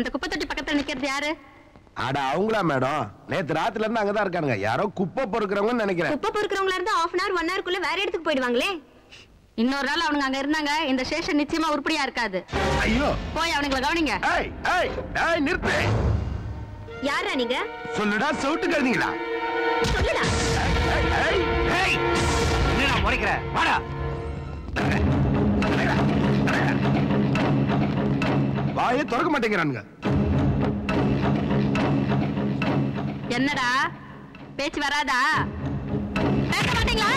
அந்த குப்பை தொட்டி பக்கத்துல நிக்கிறது யாரு? அட அவங்களா மேடம்? நேத்து ராத்திரில இருந்து அங்கதான் இருக்கானுங்க. யாரோ குப்பை பொறுக்கிறவங்கன்னு நினைக்கிறேன். குப்பை பொறுக்கிறவங்களா இருந்தா half an hour 1 hour குள்ள வேற இடத்துக்கு போயிடுவாங்களே. இன்னொரு நாள் அவனுங்க அங்க இருந்தாங்க இந்த ஸ்டேஷன் நிச்சயமா உருப்படியா இருக்காது. ஐயோ போய் அவனுங்களை கவனிங்க. ஏய் ஏய் ஏய் நிறுத்து. யாரா நீங்க? சொல்லுடா சவுட்டு கறந்தீங்களா? சொல்லுடா. ஏய் ஏய் ஏய் என்னடா முறைக்கிற? வாடா. வாயை திறக்க மாட்டேங்கிறானுங்க. என்னடா பேச்சு வராதா? பேச மாட்டீங்களா?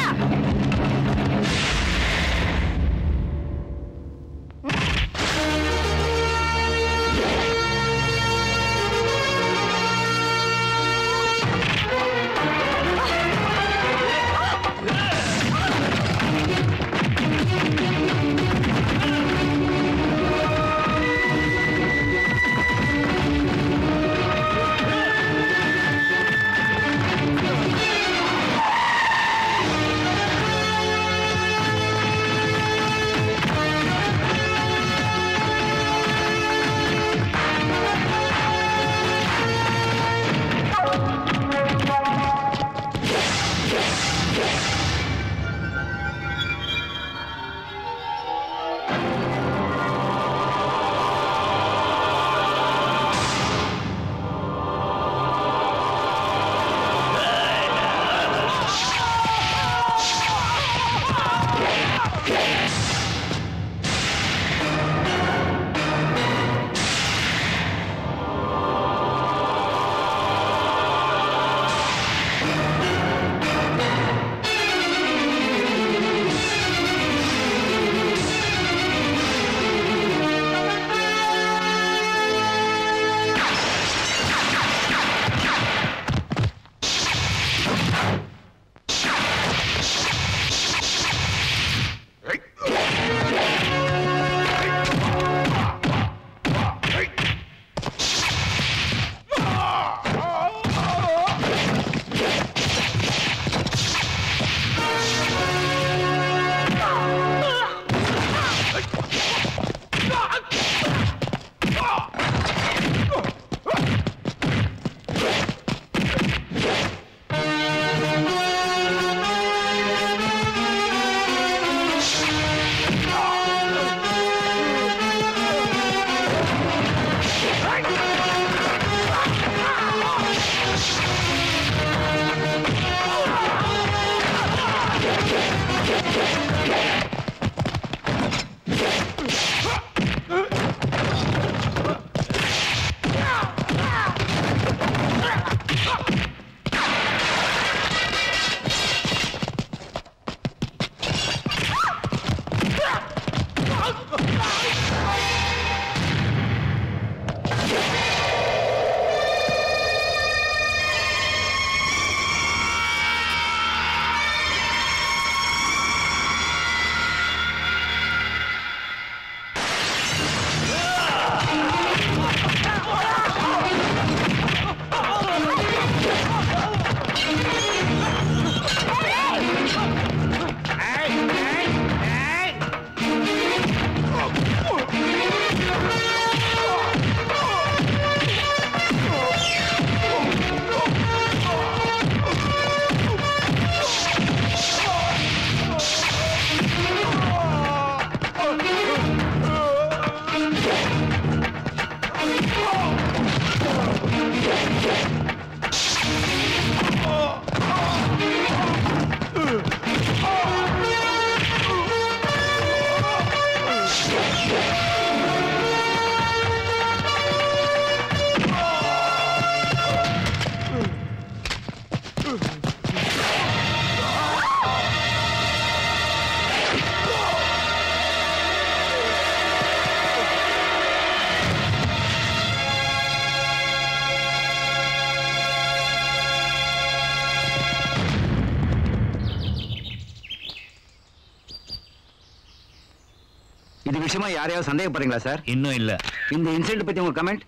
இது விஷயமா யாரையாவது சந்தேகப்படுறீங்களா சார்? இன்னும் இல்ல. இந்த இன்சிடென்ட் பத்தி உங்க கமெண்ட்?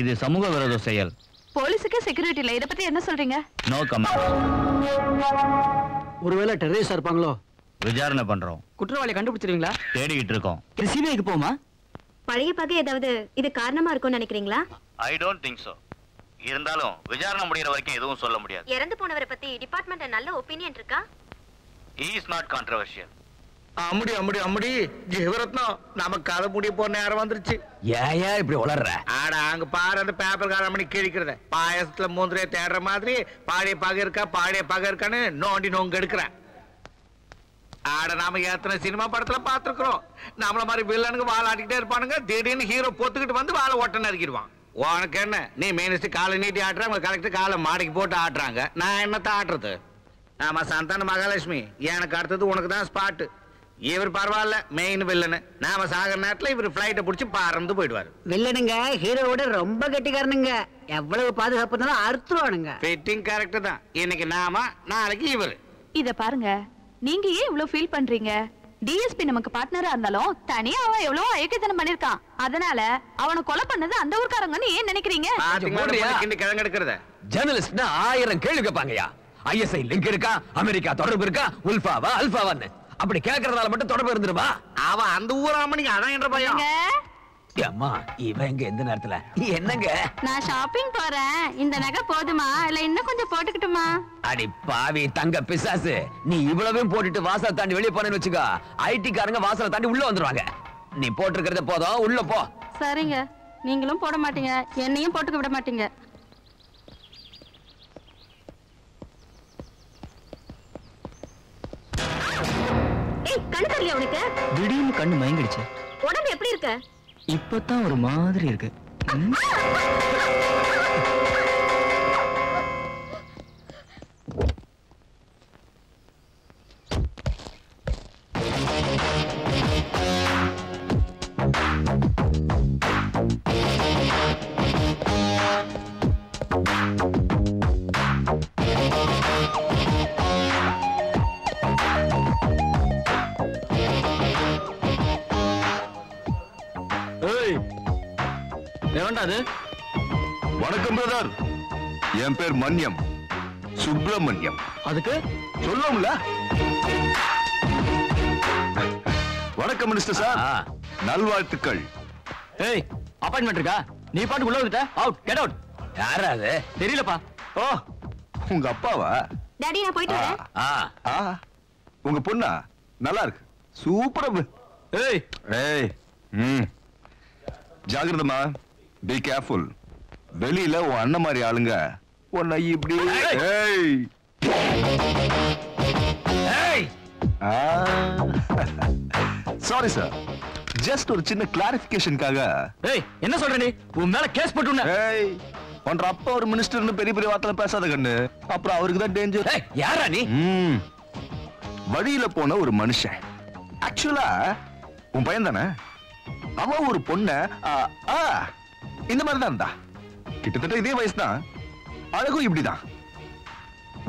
இது சமூக விரோத செயல். போலீஸுக்கு செக்யூரிட்டி இல்ல, இத பத்தி என்ன சொல்றீங்க? No comment. ஒருவேளை டெரரிஸ்டா இருப்பாங்களோ? விசாரணை பண்றோம். குற்றவாளி கண்டுபிடிச்சிருவீங்களா? தேடிக்கிட்டு இருக்கோம். இது சிபிஐக்கு போமா? பழைய பகை ஏதாவது இது காரணமா இருக்கும்னு நினைக்கிறீங்களா? I don't think so. இருந்தாலும் விசாரணை முடியற வரைக்கும் எதுவும் சொல்ல முடியாது. இறந்து போனவரை பத்தி டிபார்ட்மெண்ட்ல நல்ல ஒபினியன் இருக்கா? He is not controversial. அம்முடி அம்முடி அம்முடி Jeevarathnam நமக்கு கதை முடிய போற நேரம் வந்துருச்சு. ஏன் இப்படி உளர்ற? ஆட அங்க பாரு அந்த பேப்பர் காரம் பண்ணி கிழிக்கிறத பாயசத்துல மூந்திரைய தேடுற மாதிரி பாடிய பகை இருக்கா பாடிய பகை இருக்கான்னு நோண்டி நோங்க எடுக்கிறேன். ஆட நாம எத்தனை சினிமா படத்துல பாத்துருக்கிறோம். நம்மள மாதிரி வில்லனுக்கு வாழ ஆட்டிக்கிட்டே இருப்பானுங்க. திடீர்னு ஹீரோ பொத்துக்கிட்டு வந்து வாழை ஓட்ட நறுக்கிடுவான். உனக்கு என்ன, நீ மினிஸ்டர் காலை நீட்டி ஆட்டுறாங்க, கரெக்ட் காலை மாடிக்கு போட்டு ஆட்டுறாங்க. நான் என்னத்த ஆட்டுறது? ஆமா சந்தான மகாலட்சுமி, எனக்கு அடுத்தது உனக்கு தான் ஸ்பாட். இவர் பரவாயில்ல, மெயின் வில்லனு. நாம சாகிற நேரத்துல இவர் பிளைட்டை பிடிச்சி பறந்து போயிடுவாரு. வில்லனுங்க ஹீரோவோட ரொம்ப கெட்டிக்காரனுங்க. எவ்வளவு பாதுகாப்பு இருந்தாலும் அறுத்துருவானுங்க. ஃபிட்டிங் கரெக்ட் தான். இன்னைக்கு நாம, நாளைக்கு இவர். இத பாருங்க, நீங்க ஏன் இவ்வளவு ஃபீல் பண்றீங்க? டிஎஸ்பி நமக்கு பார்ட்னரா இருந்தாலும் தனியா அவன் எவ்வளவு ஐக்கியத்தனம் பண்ணிருக்கான். அதனால அவனை கொலை பண்ணது அந்த ஊர்க்காரங்கன்னு ஏன் நினைக்கிறீங்க? கிழங்கு எடுக்கிறத ஜர்னலிஸ்ட்னா 1000 கேள்வி கேட்பாங்கயா. ஐஎஸ்ஐ லிங்க் இருக்கா, அமெரிக்கா தொடர்பு இருக்கா, உல்ஃபாவா அல்ஃபாவான்னு அப்படி கேட்கறதால மட்டும் தொடர்பு இருந்துருமா? அவன் அந்த ஊராமணிக்கு அதான் என்ற பயம். அம்மா இவன் எங்க எந்த நேரத்துல என்னங்க? நான் ஷாப்பிங் போறேன். இந்த நகை போதுமா இல்ல இன்னும் கொஞ்சம் போட்டுக்கிட்டுமா? அடி பாவி தங்க பிசாசு, நீ இவ்வளவும் போட்டுட்டு வாசலை தாண்டி வெளியே போனேன்னு வச்சுக்கோ, ஐடி காரங்க வாசலை தாண்டி உள்ள வந்துருவாங்க. நீ போட்டிருக்கிறத போதும், உள்ள போ. சரிங்க, நீங்களும் போட மாட்டீங்க, என்னையும் போட்டுக்க விட மாட்டீங்க. ஏய், கண்ணு தெரியல உனக்கு? திடீர்னு கண்ணு மயங்கிடுச்சு. உடம்பு எப்படி இருக்கு? இப்பதான் ஒரு மாதிரி இருக்கு. வணக்கம் பிரதர், என் பேர் மன்யம் சுப்பிரமணியம். அதுக்கு சொல்லும்ல. வணக்கம் மினிஸ்டர் சார், நல்வாழ்த்துக்கள். ஏய், அப்பாயின்மெண்ட் இருக்கா? நீ பாட்டு உள்ள வந்துட்ட. Out, get out. யாரா அது? தெரியலப்பா. ஓ, உங்க அப்பாவா? டாடி நான் போயிட்டு வரேன். உங்க பொண்ணா? நல்லா இருக்கு, சூப்பரா. ஏய் ஏய், ஜாகிரதமா, பி கேர்ஃபுல். வெளியில உன் அண்ணன் மாதிரி ஆளுங்க உன்னை இப்படி. ஏய் ஏய், சாரி சார், ஜஸ்ட் ஒரு சின்ன கிளாரிபிகேஷனுக்காக. ஏய், என்ன சொல்ற நீ? உன் மேல கேஸ் போட்டுன. ஏய், உன்ற அப்பா ஒரு மினிஸ்டர்னு பெரிய பெரிய வார்த்தை பேசாத கண்ணு, அப்புறம் அவருக்கு தான் டேஞ்சர். ஏய், யாரா நீ? வழியில போன ஒரு மனுஷன். ஆக்சுவலா உன் பையன் தானே? அவன் ஒரு பொண்ண இந்த மாதிரி தான் இருந்தா, கிட்டத்தட்ட இதே வயசு தான், அழகும் இப்படிதான்.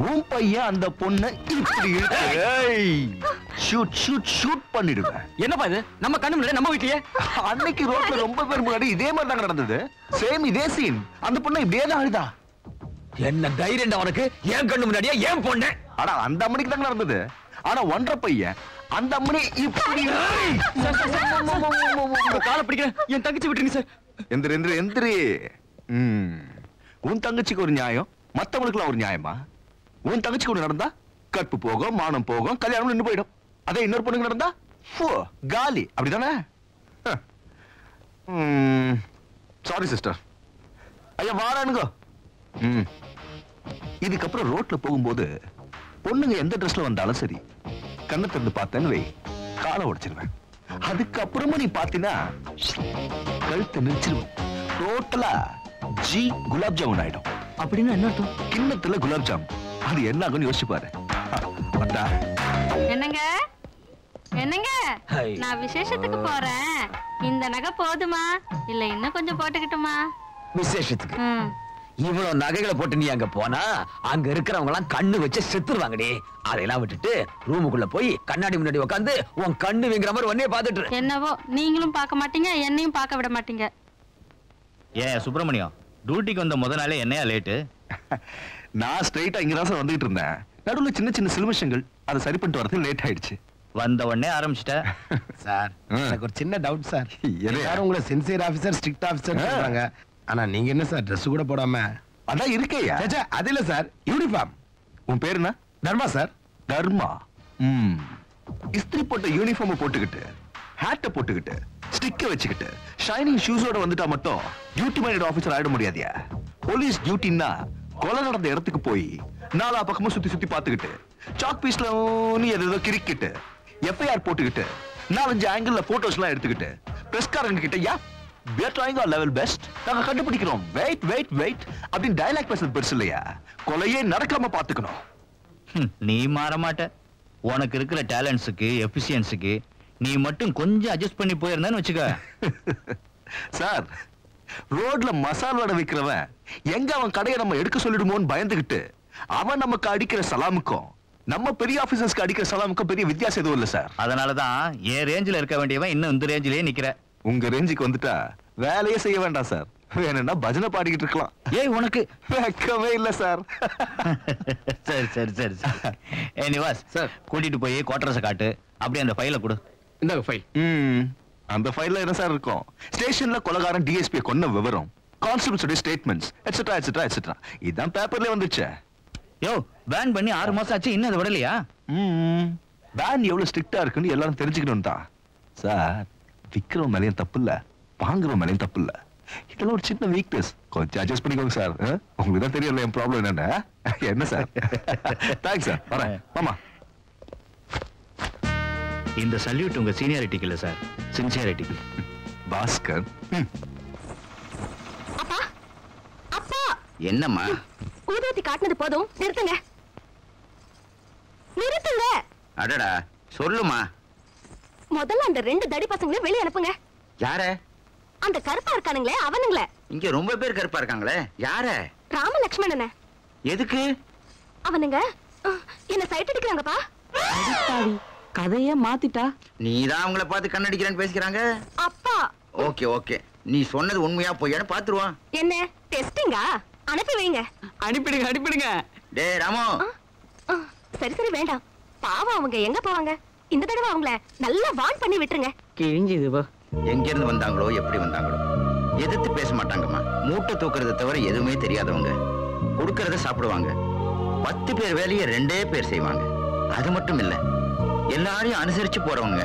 உன் பையன் அந்த பொண்ணை இப்படி ஷூட் ஷூட் ஷூட் பண்ணிடுவேன். என்னப்பா இது? நம்ம கண்ணு முன்னாடி நம்ம வீட்லயே அன்னைக்கு ரோட்ல ரொம்ப பேர் முன்னாடி இதே மாதிரி தான் நடந்தது. சேம் இதே சீன். அந்த பொண்ணை இப்படியே தான் அழுதா. என்ன தைரியம் உனக்கு? ஏன் கண்ணு முன்னாடியே ஏன் பொண்ணு? ஆனா அந்த அம்மனிக்கு தான் நடந்தது. ஆனா ஒன்றரை பையன் அந்த அம்மனி இப்படி. காலை பிடிக்கிறேன், என் தங்கச்சி விட்டுருங்க சார். எந்திரி எந்திரி எந்திரி. உன் தங்கச்சிக்கு ஒரு நியாயம், மத்தவங்களுக்குலாம் ஒரு நியாயமா? உன் தங்கச்சிக்கு ஒண்ணு நடந்தா கற்பு போகும், மானம் போகும், கல்யாணம் நின்று போயிடும். அதே இன்னொரு பொண்ணுக்கு நடந்தா காலி. அப்படிதானே? Sorry sister. ஐயா வாரானுங்க. இதுக்கப்புறம் ரோட்ல போகும்போது பொண்ணுங்க எந்த ட்ரெஸ்ல வந்தாலும் சரி, கண்ணை திறந்து பார்த்தேன்னு வை, காலை உடைச்சிருவேன். அதுக்கப்புறமா நீ பாத்தீங்கன்னா கழுத்தை நெரிச்சிருவேன். டோட்டலா ஜி குலாப் ஜாமுன் ஆயிடும். அப்படின்னு என்ன அர்த்தம்? கிண்ணத்துல குலாப் ஜாமுன். அது என்ன ஆகும்னு யோசிச்சு பாரு. என்னங்க என்னங்க, நான் விசேஷத்துக்கு போறேன். இந்த நகை போதுமா இல்ல இன்னும் கொஞ்சம் போட்டுக்கிட்டுமா? விசேஷத்துக்கு இவ்வளவு நகைகளை போட்டு நீ அங்க போனா அங்க இருக்கிறவங்க எல்லாம் கண்ணு வச்சு செத்துருவாங்கடி. அதையெல்லாம் விட்டுட்டு ரூமுக்குள்ள போய் கண்ணாடி முன்னாடி உட்காந்து உன் கண்ணு வீங்குற மாதிரி ஒன்னே பாத்துட்டு. என்னவோ நீங்களும் பார்க்க மாட்டீங்க, என்னையும் பார்க்க விட மாட்டீங்க. ஏன் சுப்பிரமணியம், டியூட்டிக்கு வந்த முத நாளே என்னையா லேட்டு? நான் ஸ்ட்ரைட்டா இங்கதான் சார் வந்துட்டு இருந்தேன். நடுவுல சின்ன சின்ன சிலுமிஷங்கள், அதை சரி பண்ணிட்டு வரது லேட் ஆயிடுச்சு. வந்த உடனே ஆரம்பிச்சிட்ட. சார் எனக்கு ஒரு சின்ன டவுட் சார். எது? எல்லாரும் உங்களை சின்சியர் ஆபீசர் ஸ்ட்ரிக்ட் ஆபீசர் சொல்றாங்க. ஆனா நீங்க என்ன சார் Dress கூட போடாம? அதான் இருக்கேயா. சேச்சே அது இல்ல சார், யூனிஃபார்ம். உன் பேர் என்ன? தர்மா சார். தர்மா. இஸ்திரி போட்ட யூனிஃபார்ம் போட்டுக்கிட்டு, ஹேட்ட போட்டுக்கிட்டு, ஸ்டிக்க வச்சுக்கிட்டு, ஷைனிங் ஷூஸோட வந்துட்டா மட்டும் டியூட்டி மைண்டட் ஆபீசர் ஆயிட முடியாதியா? போலீஸ் டியூட்டின்னா கொலை நடந்த இடத்துக்கு போய் நாலா பக்கமும் சுத்தி சுத்தி பாத்துக்கிட்டு, சாக் பீஸ்ல ஏதோ கிரிக்கிட்டு, எஃப்ஐஆர் போட்டுக்கிட்டு, 4-5 ஆங்கிள் போட்டோஸ் எல்லாம் எடுத்துக்கிட்டு, பிரஸ்காரங்க கிட்ட யா we are trying our level best, நாங்க கண்டுபிடிக்கிறோம், வெயிட் வெயிட் வெயிட் அப்படின்னு டயலாக் பேசுறது பெருசு இல்லையா? கொலையே நடக்காம பாத்துக்கணும். நீ மாற மாட்ட. உனக்கு இருக்கிற டேலண்ட்ஸுக்கு எஃபிஷியன்ஸுக்கு நீ மட்டும் கொஞ்சம் அட்ஜஸ்ட் பண்ணி போயிருந்தேன்னு வச்சுக்க. சார், ரோட்ல மசால் வடை விக்கிறவன் எங்க அவன் கடையை நம்ம எடுக்க சொல்லிடுமோன்னு பயந்துகிட்டு அவன் நமக்கு அடிக்கிற சலாமுக்கும் நம்ம பெரிய ஆபீசர்ஸ்க்கு அடிக்கிற சலாமுக்கும் பெரிய வித்தியாசம் எதுவும் இல்ல சார். அதனாலதான் என் ரேஞ்சில இருக்க வேண்டியவன் இன்னும் இந்த ரேஞ்சிலேயே நிக்கிற. உங்க ரேஞ்சுக்கு வந்துட்டா வேலையே செய்ய வேண்டாம் சார். வேணும்னா பஜனை பாடிக்கிட்டு இருக்கலாம். ஏய் உனக்கு வெக்கமே இல்ல சார். சரி சரி சரி சரி. நிவாஸ் சார், கூட்டிட்டு போய் குவார்டர்ஸை காட்டு. அப்படியே அந்த ஃபைலை கொடு. இந்த ஃபைல். அந்த ஃபைல்ல என்ன சார் இருக்கும்? ஸ்டேஷன்ல கொலகாரன் டிஎஸ்பி கொன்ன விவரம், கான்ஸ்டபிள்ஸோட ஸ்டேட்மெண்ட்ஸ் எட்ஸெட்ரா எட்ஸெட்ரா எட்ஸெட்ரா. இதான் பேப்பர்ல வந்துச்சு. யோ, பேன் பண்ணி 6 மாசம் ஆச்சு, இன்னும் அதை விடலையா? பேன் எவ்வளவு ஸ்ட்ரிக்டா இருக்குன்னு எல்லாரும் தெரிஞ்சுக்கணும் தான் சார். விக்கிற மேலையும் தப்பு இல்ல, வாங்குற மேலையும் தப்பு இல்ல. இதெல்லாம் ஒரு சின்ன வீக்னஸ், கொஞ்சம் அட்ஜஸ்ட் பண்ணிக்கோங்க சார். உங்களுக்கு தான் தெரியல என் ப்ராப்ளம் என்னன்னு. என்ன சார்? தேங்க்ஸ் சார், வரேன். மாமா, இந்த சல்யூட் உங்க சீனியாரிட்டிக்கு இல்ல சார், சின்சியாரிட்டிக்கு. பாஸ்கர். அப்பா அப்பா, என்னம்மா? ஊதுவத்தி காட்டினது போதும், நிறுத்துங்க நிறுத்துங்க. அடடா, சொல்லுமா. முதல்ல அந்த 2 தடி பசங்களை வெளியே அனுப்புங்க. யார? அந்த கருப்பா இருக்கானுங்களே அவனுங்களே. இங்க ரொம்ப பேர் கருப்பா இருக்காங்களே, யார? ராம லட்சுமணன. எதுக்கு? அவனுங்க என்ன சைட் அடிக்கிறாங்கப்பா. கதைய மாத்திட்டா. நீதான் அவங்கள பார்த்து கண்ணடிக்கிறேன்னு பேசிக்கிறாங்க. அப்பா. ஓகே ஓகே, நீ சொன்னது உண்மையா போய்யான்னு பாத்துருவான். என்ன டெஸ்டிங்கா? அனுப்பி வைங்க. அனுப்பிடுங்க அனுப்பிடுங்க. டேய் ராமு. சரி சரி வேண்டாம், பாவம் அவங்க எங்க போவாங்க. இந்த தடவை அவங்கள நல்லா வார்ன் பண்ணி விட்டுருங்க. கிழிஞ்சது போ. எங்க இருந்து வந்தாங்களோ, எப்படி வந்தாங்களோ, எதிர்த்து பேச மாட்டாங்கம்மா. மூட்டை தூக்குறதை தவிர எதுவுமே தெரியாதவங்க. கொடுக்கறத சாப்பிடுவாங்க. 10 பேர் வேலையை 2 பேர் செய்வாங்க. அது மட்டும் இல்ல, எல்லாரையும் அனுசரிச்சு போறவங்க.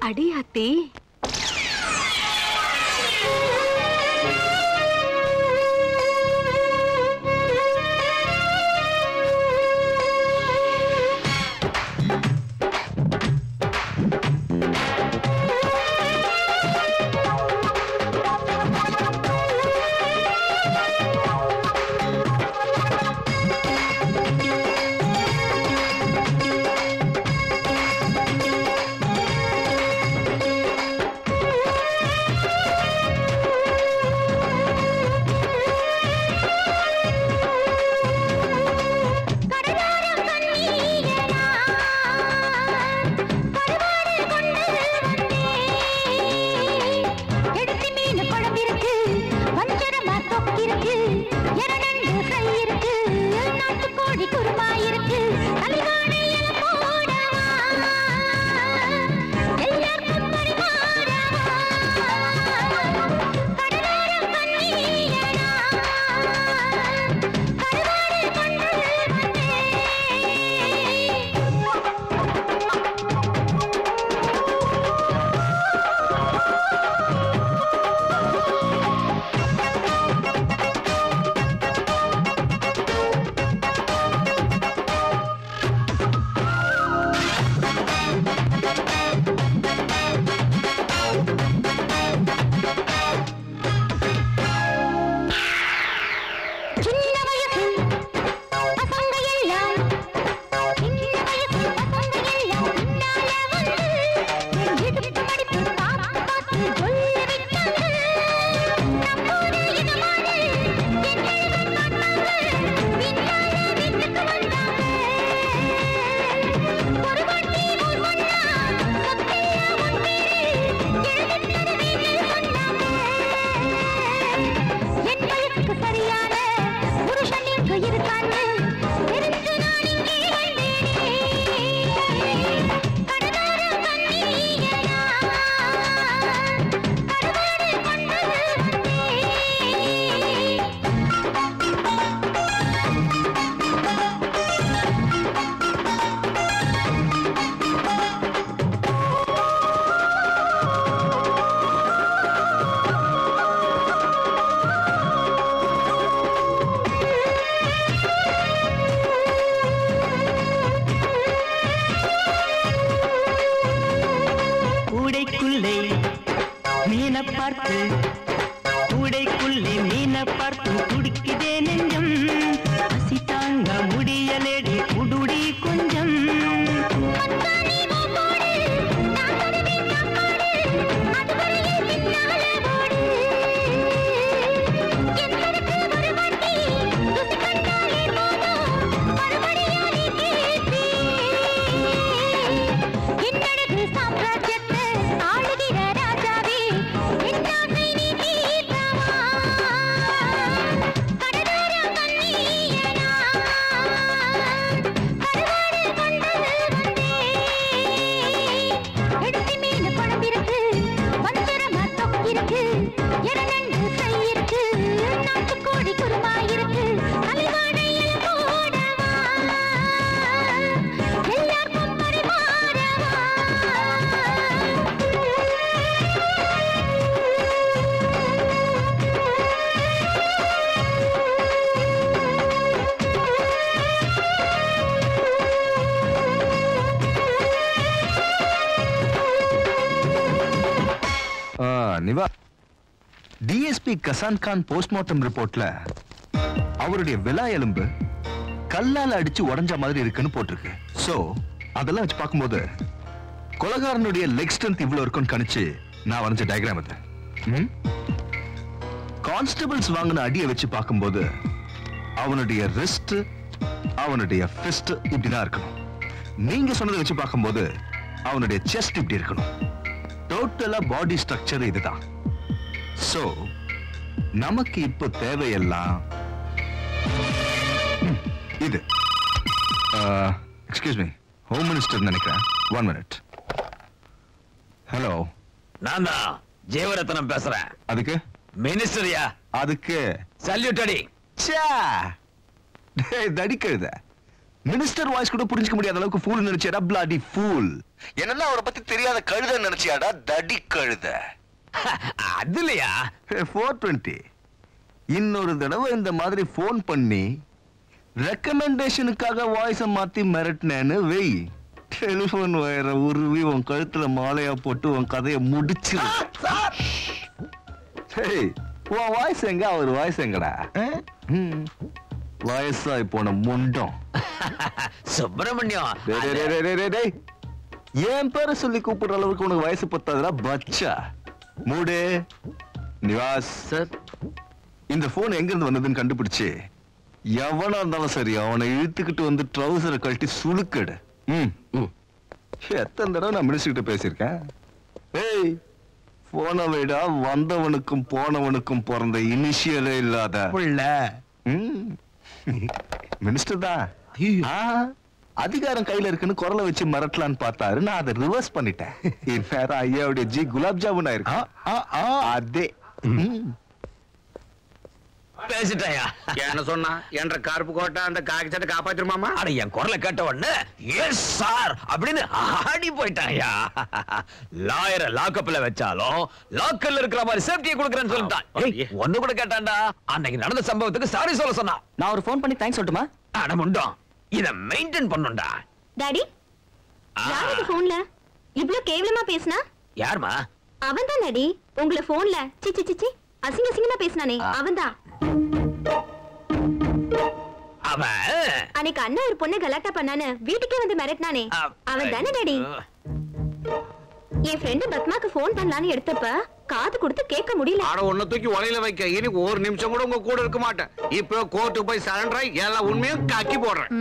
அடியாத்தி. கூடைக்குள்ளே மீனை பார்த்து கூடைக்குள்ளே மீனை பார்த்து துடிக்குதே நெஞ்சம் பசி தாங்க முடியலடி குடுடி கொஞ்சம் நிவா, டிஎஸ்பி கசான் கான் போஸ்ட்மார்ட்டம் ரிப்போர்ட்ல அவருடைய விலா எலும்பு கல்லால அடிச்சு உடைஞ்ச மாதிரி இருக்குன்னு போட்டிருக்கு. சோ அதெல்லாம் வச்சு பார்க்கும்போது கொலைகாரனுடைய லெக் ஸ்ட்ரென்த் இவ்வளவு இருக்குன்னு கணிச்சு நான் வரைஞ்ச டயக்ராம் அது. கான்ஸ்டபிள்ஸ் வாங்கின அடியை வச்சு பார்க்கும்போது அவனுடைய ரிஸ்ட், அவனுடைய ஃபிஸ்ட் இப்படிதான் இருக்கணும். நீங்க சொன்னதை வச்சு பார்க்கும்போது அவனுடைய செஸ்ட் இப்படி இருக்கணும். டோட்டலா பாடி ஸ்ட்ரக்சர் இதுதான். சோ நமக்கு இப்ப தேவையெல்லாம் இது. எக்ஸ்கியூஸ் மீ, ஹோம் மினிஸ்டர் நினைக்கிறேன். 1 minute. ஹலோ, நான் தான் ஜெயவரத்னம் பேசுறேன். அதுக்கு மினிஸ்டரியா? அதுக்கு சல்யூட் அடி. தடிக்கழுத மினிஸ்டர் வாய்ஸ் கூட புரிஞ்சுக்க முடியாத அளவுக்கு ஃபூல் நினைச்சியாடா. Bloody pool. என்னன்னா அவரை பத்தி தெரியாத கழுத நினைச்சியாடா. தடி கழுத. அதுலயா 420. இன்னொரு தடவை இந்த மாதிரி போன் பண்ணி ரெக்கமெண்டேஷனுக்காக வாய்ஸ மாத்தி மிரட்டினேன்னு வெய், டெலிபோன் வயரை உருவி உன் கழுத்துல மாலையா போட்டு உன் கதையை முடிச்சு. உன் வாய்ஸ் எங்க, அவர் வாய்ஸ் எங்கடா? வயசாய் போன முண்டம் சுப்பிரமணியம். என் பேரை சொல்லி கூப்பிடுற அளவுக்கு உனக்கு வயசு பத்தாதுடா பச்சா. மூடு. நிவாஸ் சார், இந்த போன் எங்க இருந்து வந்ததுன்னு கண்டுபிடிச்சு எவனா இருந்தாலும் சரி அவனை இழுத்துக்கிட்டு வந்து ட்ரௌசரை கழட்டி சுளுக்கடு. எத்தனை தடவை நான் மினிஸ்டர் கிட்ட பேசியிருக்கேன். ஏய், போன விட வந்தவனுக்கும் போனவனுக்கும் பிறந்த இனிஷியலே இல்லாத மினிஸ்டர் தான். அதிகாரம் கையில இருக்குன்னு குரலை வச்சு மிரட்டலான்னு பார்த்தாரு. நான் அதை ரிவர்ஸ் பண்ணிட்டேன். இந்நேரம் ஐயாவுடைய ஜி குலாப் ஜாமுன் ஆயிருக்கு. அதே பேசிட்டாயா? என்ன சொன்னா? என்ற கருப்பு கோட்டை அந்த காக்கி சட்டை காப்பாத்திருமாமா? அட, என் குரலை கேட்ட உடனே எஸ் சார் அப்படின்னு ஆடி போயிட்டாயா. லாயரை லாக்கப்ல வச்சாலும் லாக்கர்ல இருக்கிற மாதிரி சேஃப்டியை கொடுக்கறேன்னு சொல்லிட்டான். ஒண்ணு கூட கேட்டான்டா. அன்னைக்கு நடந்த சம்பவத்துக்கு சாரி சொல்ல சொன்னா. நான் ஒரு ஃபோன் பண்ணி தேங்க்ஸ் சொல்லட்டுமா? அட முண்டம், இத மெயின்டைன் பண்ணுடா. டாடி, யாருக்கு போன்ல இவ்ளோ கேவலமா பேசினா? யார்மா? அவன்தான் டாடி. உங்களை போன்ல சிச்சி சிச்சி அசிங்க அசிங்கமா பேசினானே அவன்தான். அவன் அன்னைக்கு அண்ணா ஒரு பொண்ணு கலாட்டா பண்ணானே வீட்டுக்கே வந்து மிரட்டினானே அவன் தானே டாடி. என் ஃப்ரெண்ட் பத்மாக்கு போன் பண்ணலான்னு எடுத்தப்ப காது கொடுத்து கேட்க முடியல. ஆனா ஒன்ன தூக்கி உலையில வைக்க இனி ஒரு நிமிஷம் கூட உங்க கூட இருக்க மாட்டேன். இப்போ கோர்ட்டுக்கு போய் சரண்டர் ஆகி எல்லா உண்மையும் கக்கி போடுறேன்.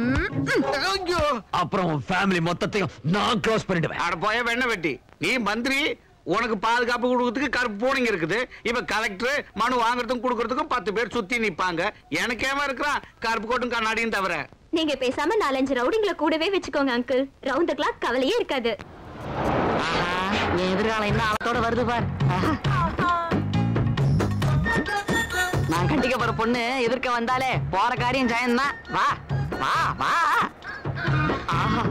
அப்புறம் ஃபேமிலி மொத்தத்தையும் நான் க்ளோஸ் பண்ணிடுவேன். அட போய வெண்ண வெட்டி, நீ மந்திரி, உனக்கு பாதுகாப்பு கொடுக்கிறதுக்கு கருப்பு போனிங்க இருக்குது. இப்ப கலெக்டர் மனு வாங்குறதுக்கும் கொடுக்கறதுக்கும் 10 பேர் சுத்தி நிப்பாங்க. எனக்கு ஏமா இருக்கிறான் கருப்பு கோட்டும் கண்ணாடியும் தவிர. நீங்க பேசாம 4-5 ரவுடிங்களை கூடவே வச்சுக்கோங்க அங்கிள். ரவுண்ட் தி கிளாக் கவலையே இருக்காது. எதிர்காலம் என்ன ஆளத்தோட வருது பார். நான் கட்டிக்க போற பொண்ணு எதிர்க்க வந்தாலே போற காரியம் ஜெயந்தான். வா வா வா. ஆஹா,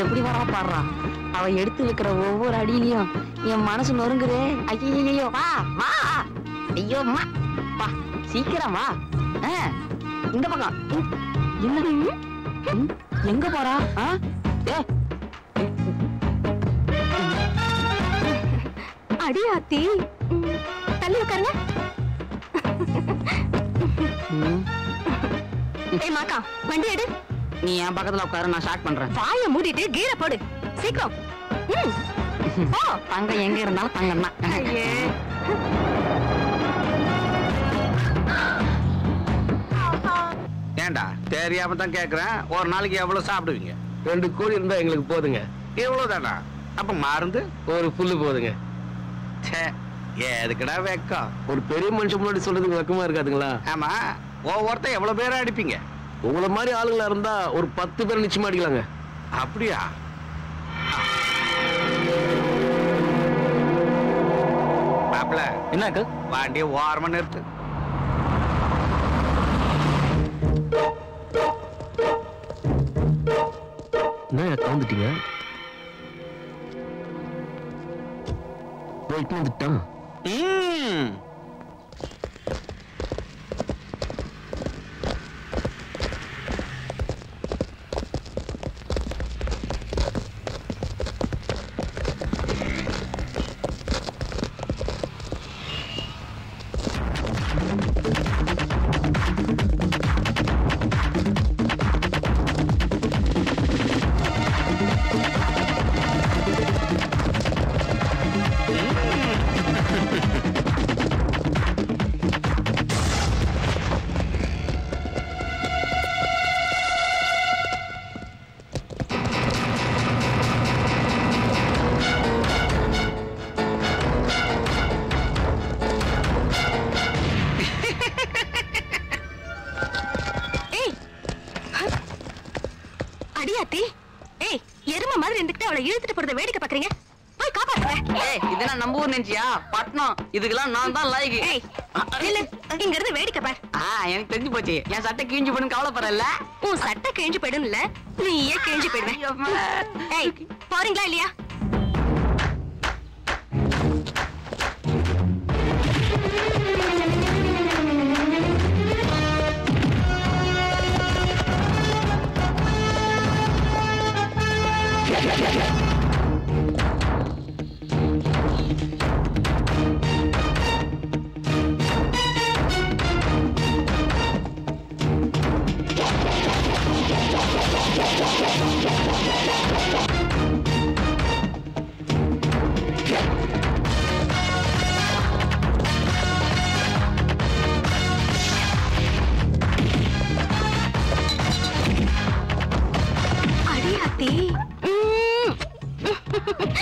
எப்படி வரா பாடுறான். அவ எடுத்து வைக்கிற ஒவ்வொரு அடியிலையும் என் மனசு நொறுங்குதே. ஐயோ, வா வா. ஐயோ அம்மா, வா சீக்கிரம் வா. இந்த பக்கம் என்ன? எங்க போறா? அடியாத்தி தள்ளி உட்காருங்க. ஏய் மாக்கா, வண்டி எடு. நீ என் பக்கத்துல உட்காரு, நான் ஸ்டார்ட் பண்றேன். வாயை மூடிட்டு கீரை போடு சீக்கிரம். தங்கம் எங்க இருந்தாலும் தங்கம் தான். ஏண்டா தெரியாம தான் கேக்குறேன், ஒரு நாளைக்கு எவ்வளவு சாப்பிடுவீங்க? 2 கோழி இருந்தா எங்களுக்கு போதுங்க. இவ்வளவுதானா? அப்ப மருந்து ஒரு புல்லு போதுங்க. எதுக்குடா வெக்கம்? ஒரு பெரிய மனுஷன் முன்னாடி சொல்றதுக்கு வெக்கமா இருக்காதுங்களா? ஆமா, ஒவ்வொருத்தர் எவ்வளவு பேரா அடிப்பீங்க? உங்களை மாதிரி ஆளுங்களா இருந்தா ஒரு 10 பேர் நிச்சயமா அடிக்கலாங்க. அப்படியா? மாப்ள என்ன வண்டியை ஓரமா நிறுத்து. என்ன கவுந்துட்டீங்க? போயிட்டு வந்துட்டான். இழுத்துட்டு போறத வேடிக்கை பாக்குறீங்க? போய் காப்பாத்துங்க. இதெல்லாம் நம்ம ஊர் நினைச்சியா? பட்டணம். இதுக்கெல்லாம் நான் தான் லாய்க்கு. இங்க இருந்து வேடிக்கை பாரு. எனக்கு தெரிஞ்சு போச்சு. என் சட்டை கிழிஞ்சு போயிடும், கவலைப்படல. உன் சட்டை கிழிஞ்சு போயிடும் இல்ல, நீ ஏன் கிழிஞ்சு போயிடுவேன்? ஏய், போறீங்களா இல்லையா?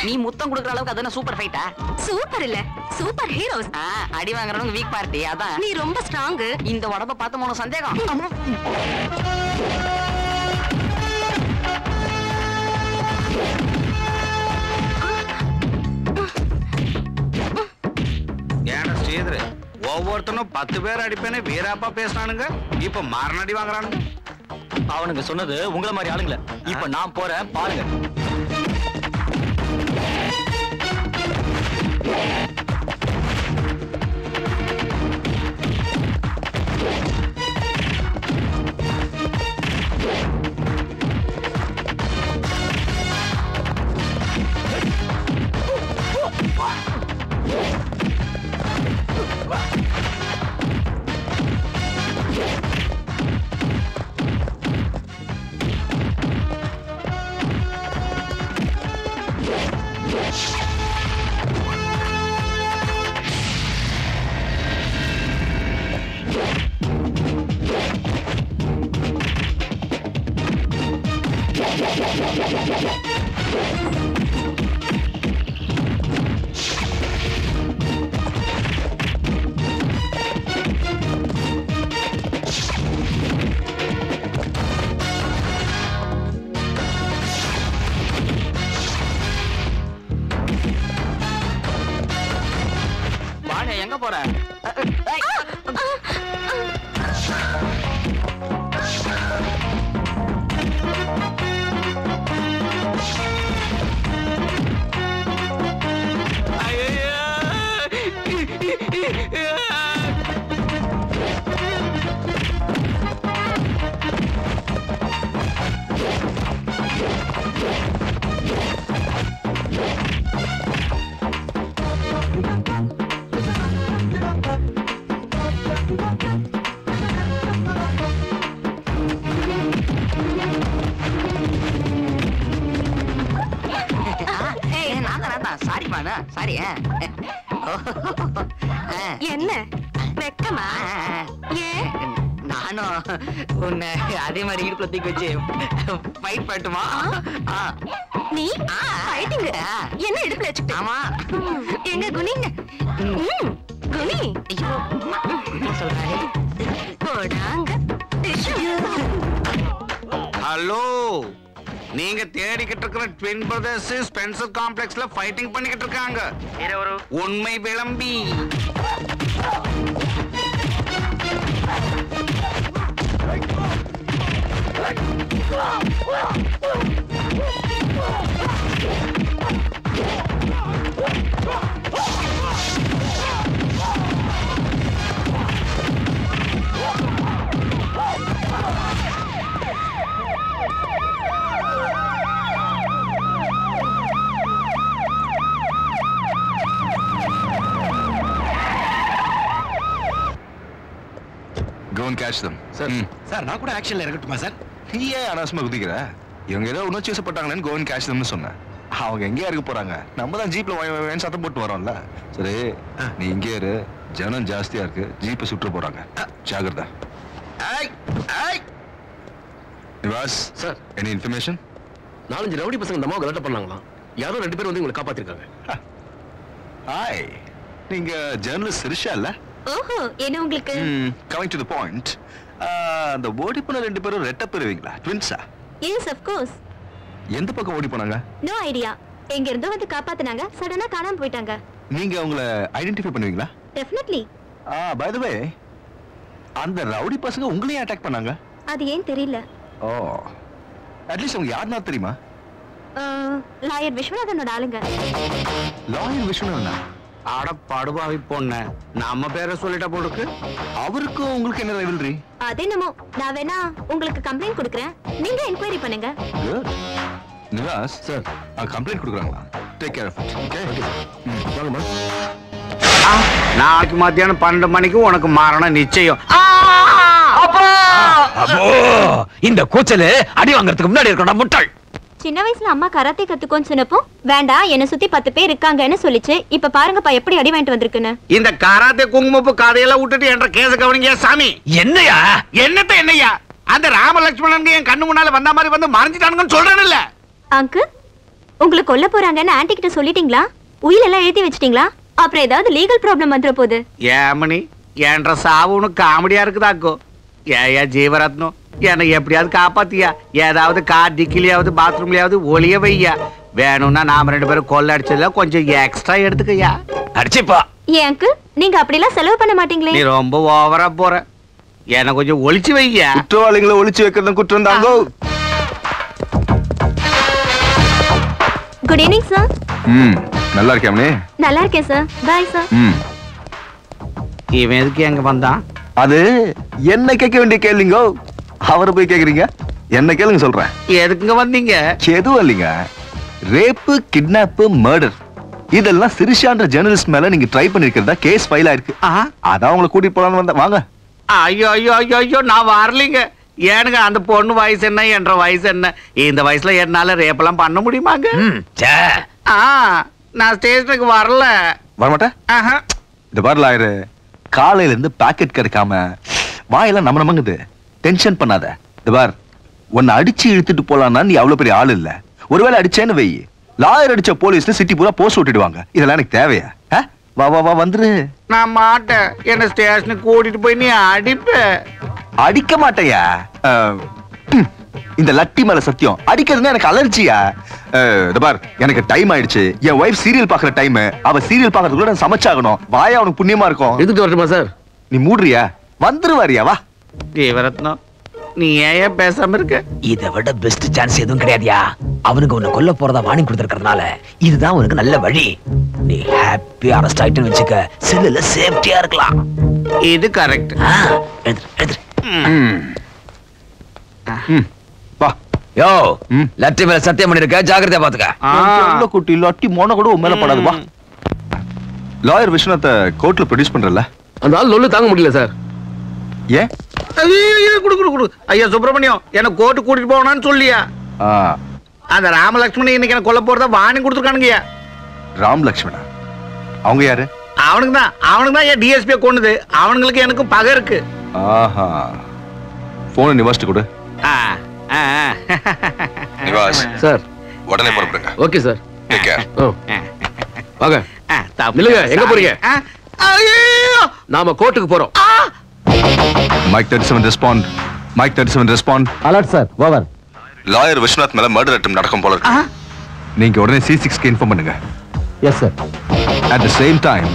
நீ முத்தம் கொடுக்குற அளவுக்கு அதான சூப்பர் ஃபைட்டா? சூப்பர் இல்ல, சூப்பர் ஹீரோஸ். அடி வாங்குறவங்க வீக் பார்ட்டி. அதான் நீ ரொம்ப ஸ்ட்ராங். இந்த உடம்ப பார்த்து உனக்கு சந்தேகம்? ஏன்னா ஸ்ரீதர் ஒவ்வொருத்தனும் 10 பேர் அடிப்பேன்னு வீராப்பா பேசினானுங்க, இப்ப மாரணடி வாங்குறானுங்க. அவனுக்கு சொன்னது உங்களை மாதிரி ஆளுங்கள. இப்ப நான் போறேன், பாருங்க. எங்க போற? சாரிமா சாரி. என்ன வெக்கமா? ஏன் நானும் உன்னை அதே மாதிரி இடுப்புல தூக்கி வச்சு ஃபைட் பண்ணட்டுமா? நீ ஃபைட்டிங் என்ன இடுப்புல வச்சுக்கிட்டு? ஆமா. எங்க குனி குனி ஐயோ சொல்றாரு போடாங்க. ஹலோ, நீங்க தேடிக்கிட்டு இருக்கிற ட்வின் பிரதர்ஸ் ஸ்பென்சர் காம்ப்ளெக்ஸ்ல ஃபைட்டிங் பண்ணிக்கிட்டு இருக்காங்க. உண்மை விளம்பி. Go and catch them. Sir நான் கூட ஆக்ஷன்ல இறங்கட்டுமா சார்? நீ ஏன் அனாவசியமா குதிக்கிற? இவங்க ஏதோ உணர்ச்சி வசப்பட்டாங்கன்னு go and catch themனு சொன்னேன். அவங்க எங்கேயா இருக்க போறாங்க? நம்ம தான் ஜீப்ல வேன் சத்தம் போட்டு வரோம்ல. சரி, நீ இங்கே இரு. ஜனம் ஜாஸ்தியா இருக்கு. ஜீப்பை சுற்ற போறாங்க. ஜாகிரதா. Niwas sir, any information? 4-5 rowdy பசங்க இந்த அம்மாவை கலட்ட பண்ணாங்களாம். யாரோ 2 பேர் வந்து உங்களை காப்பாத்திருக்காங்க. ஹாய், நீங்க ஜர்னலிஸ்ட் சிரிஷா இல்ல? ஓஹோ, என்ன உங்களுக்கு? Coming to the point. அந்த ஓடி போன 2 பேரும் ரெட்ட பெறுவீங்களா? ட்வின்ஸா? Yes of course. எந்த பக்கம் ஓடி போனாங்க? No idea. எங்க இருந்தோ வந்து காப்பாத்துனாங்க, சடனா காணாம போயிட்டாங்க. நீங்க அவங்கள ஐடென்டிஃபை பண்ணுவீங்களா? டெஃபினெட்லி. பை தி வே, அந்த ரவுடி பசங்க உங்களையும் அட்டாக் பண்ணாங்க. அது ஏன் தெரியல. ஓ, அட்லீஸ்ட் அவங்க யாருன்னா தெரியுமா? லாயர் விஸ்வநாதனோட ஆளுங்க. லாயர் விஸ்வநாதனா? அட படுபாவி பொண்ணு, நம்ம பேரை சொல்லிட்ட போடுக்கு. அவருக்கு உங்களுக்கு என்ன ரைவல்ரி? அது என்னமோ, நான் வேணா உங்களுக்கு கம்ப்ளைண்ட் கொடுக்குறேன், நீங்க என்கொயரி பண்ணுங்க. நிவாஸ் சார், கம்ப்ளைண்ட் கொடுக்குறாங்களா? Take care of it. Okay, வாங்கம்மா. நாளைக்கு மத்தியானம் 12 மணிக்கு உனக்கு மரணம் நிச்சயம். இந்த கூச்சலு அடி வாங்கறதுக்கு முன்னாடி இருக்கணும் முட்டாள். சின்ன வயசுல அம்மா கராத்தே கத்துக்கோன்னு சொன்னப்போ வேண்டாம், என்ன சுத்தி 10 பேர் இருக்காங்கன்னு சொல்லிச்சு. இப்ப பாருங்கப்பா எப்படி அடி வாங்கிட்டு வந்திருக்குன்னு. இந்த கராத்தே குங்குமப்பு கதையெல்லாம் விட்டுட்டு என்ற கேஸ கவனிங்க சாமி. என்னையா என்னையா? அந்த ராமலட்சுமணன் என் கண்ணு முன்னால வந்த மாதிரி வந்து மறைஞ்சிட்டானுங்கன்னு சொல்றேன்ல. அங்கு உங்களை கொல்ல போறாங்கன்னு ஆன்ட்டி கிட்ட சொல்லிட்டீங்களா? உயில் எல்லாம் எழுதி வச்சிட்டீங்களா? அப்புறம் ஏதாவது லீகல் ப்ராப்ளம் வந்துற போகுது. ஏமணி, என்ற சாவு உனக்கு காமெடியா இருக்குதாக்கோ. ஏயா ஜீவரத்னம், என்னை எப்படியாவது காப்பாத்தியா. ஏதாவது கார் டிக்கிலையாவது பாத்ரூம்லயாவது ஒளிய வையா. வேணும்னா நாம 2 பேரும் கொள்ள அடிச்சதுல கொஞ்சம் எக்ஸ்ட்ரா எடுத்துக்கையா. அடிச்சுப்பா. ஏன் அங்கிள், நீங்க அப்படிலாம் செலவு பண்ண மாட்டீங்களே? நீ ரொம்ப ஓவரா போற. என்ன கொஞ்சம் ஒளிச்சு வையா. குற்றவாளிகளை ஒளிச்சு வைக்கிறது குற்றம் தாங்கோ. Good evening sir. நல்லா இருக்கேன். நல்லா இருக்கேன் சார். Bye sir. இவன் எதுக்கு எங்க வந்தான்? அது என்ன கேட்க வேண்டிய கேள்விங்க. அவரை போய் கேக்குறீங்க. என்ன கேளுங்க சொல்றேன். எதுக்குங்க வந்தீங்க? எதுவும் இல்லைங்க. ரேப்பு, கிட்னாப்பு, மர்டர் இதெல்லாம் சிரிஷான்ற ஜெர்னலிஸ்ட் மேல நீங்க ட்ரை பண்ணிருக்கிறதா கேஸ் ஃபைல் ஆயிருக்கு. அதான் உங்களை கூட்டிட்டு போலான்னு வந்தேன். வாங்க. ஐயோ ஐயோ ஐயோ ஐயோ, நான் வரலீங்க. ஏனுங்க, அந்த பொண்ணு வயசு என்ன, என்ற வயசு என்ன? இந்த வயசுல என்னால ரேப்பெல்லாம் பண்ண முடியுமாங்க? நான் ஸ்டேஷனுக்கு வரல. வரமாட்டேன். இந்த பாரு லாயரு, காலையில இருந்து பாக்கெட் கிடைக்காம வாயெல்லாம் நம்ம நமங்குது. டென்ஷன் பண்ணாத. இந்த பார், உன்னை அடிச்சு இழுத்துட்டு போலான்னா நீ அவ்வளவு பெரிய ஆள் இல்ல. ஒருவேளை அடிச்சேன்னு வை, லாயர் அடிச்ச போலீஸ்ல சிட்டி பூரா போஸ்ட் விட்டுடுவாங்க. இதெல்லாம் எனக்கு தேவையா? வா வா வா, வந்துரு. நான் மாட்டேன். என்ன ஸ்டேஷனுக்கு கூட்டிட்டு போய் நீ அடிப்ப. அடிக்க மாட்டையா? இந்த லட்டி மேல சத்தியம். அடிக்கிறதுனா எனக்கு அலர்ஜியா? இந்த பார், எனக்கு டைம் ஆயிடுச்சு. என் வைஃப் சீரியல் பாக்குற டைம். அவ சீரியல் பாக்குறதுக்கு கூட சமைச்சாகணும். வாயா, அவனுக்கு புண்ணியமா இருக்கும். எதுக்கு வரட்டுமா சார்? நீ மூடுறியா? வந்துருவாரியா? வா. தேவரத்னம், நீ ஏன் பேசாம இருக்க? இதை விட பெஸ்ட் சான்ஸ் எதுவும் கிடையாதுயா. அவனுக்கு உன்னை கொல்ல போறதா வார்னிங் கொடுத்திருக்கிறதுனால இதுதான் உனக்கு நல்ல வழி. நீ ஹாப்பியா அரெஸ்ட் ஆயிட்டுன்னு வச்சுக்க, செல்லுல சேஃப்டியா இருக்கலாம். இது கரெக்ட். யோ, லட்டி மேல சத்தியம் பண்ணிருக்க, ஜாக்கிரதையா பாத்துக்க. குட்டி லட்டி மோன கூட உன் மேல படாது. வா. லாயர் விஸ்வநாத கோர்ட்ல ப்ரொடியூஸ் பண்றல, அந்த ஆள் லொல்லு தாங்க முடியல சார். ஏன்? குடு ஐயா சுப்பிரமணியம், என்ன கோர்ட்டு கூட்டிட்டு போனான்னு சொல்லியா? அந்த ராமலட்சுமணி இன்னைக்கு என்ன கொல்ல போறதா வார்னிங் கொடுத்துருக்கானுங்கய்யா. ராம் லக்ஷ்மணா அவங்க யாரு? அவனுக்கு தான் என் டிஎஸ்பியை கொண்டுது. அவனுங்களுக்கு எனக்கும் பகை இருக்கு. ஆஹா, போனை நிவாஸ்ட்டு கொடு. நிவாஸ் சார் உடனே புறப்படுங்க. Okay sir. Take care. வாங்க. நில்லுங்க, எங்க போறீங்க? நாம கோர்ட்டுக்கு போறோம். Mike 37 respond. Mike 37 respond. Alert sir. Over. Lawyer Viswanath மேல மர்டர் அட்டெம்ப்ட் நடக்கும் போல இருக்கு. நீங்க உடனே C6க்கு இன்ஃபார்ம் பண்ணுங்க. Yes sir. At the same time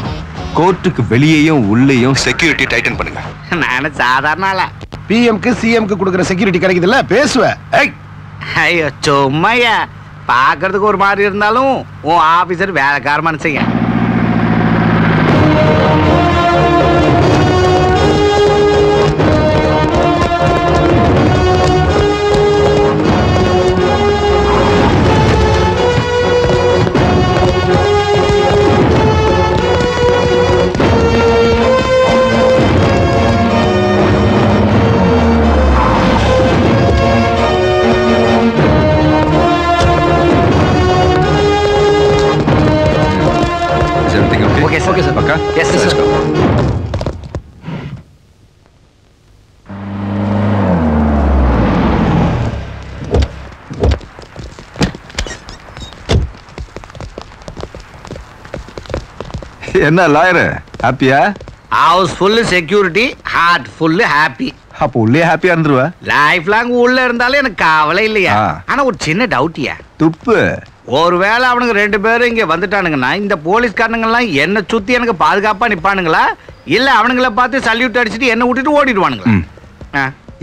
கோர்ட்டுக்கு வெளியேயும் உள்ளேயும் செக்யூரிட்டி டைட்டன் பண்ணுங்க. நானே சாதாரண ஆளா. பிஎம்க்கு சிஎம்க்கு கொடுக்குற செக்யூரிட்டி கிடைக்குதுல்ல, பேசுவேன். ஐயோ சும்மையா, பாக்குறதுக்கு ஒரு மாதிரி இருந்தாலும் உன் ஆபீசர் வேலைக்கார மனுஷங்க. Okay, sir. Okay? Yes, sir. Let's go. என்ன லாயர் ஹாப்பியா? House full security, heart full happy. அப்போ உள்ளே ஹாப்பியா இருந்துருவ? லைஃப் லாங் உள்ள இருந்தாலும் எனக்கு கவலை இல்லையா. ஆனா ஒரு சின்ன டவுட்டியா. துப்பு. ஒருவேளை அவனுங்க 2 பேரும் இங்க வந்துட்டானுங்கன்னா இந்த போலீஸ்காரனுங்க எல்லாம் என்ன சுத்தி எனக்கு பாதுகாப்பா நிப்பானுங்களா, இல்ல அவனுங்கள பார்த்து சல்யூட் அடிச்சுட்டு என்ன விட்டுட்டு ஓடிடுவானுங்களா?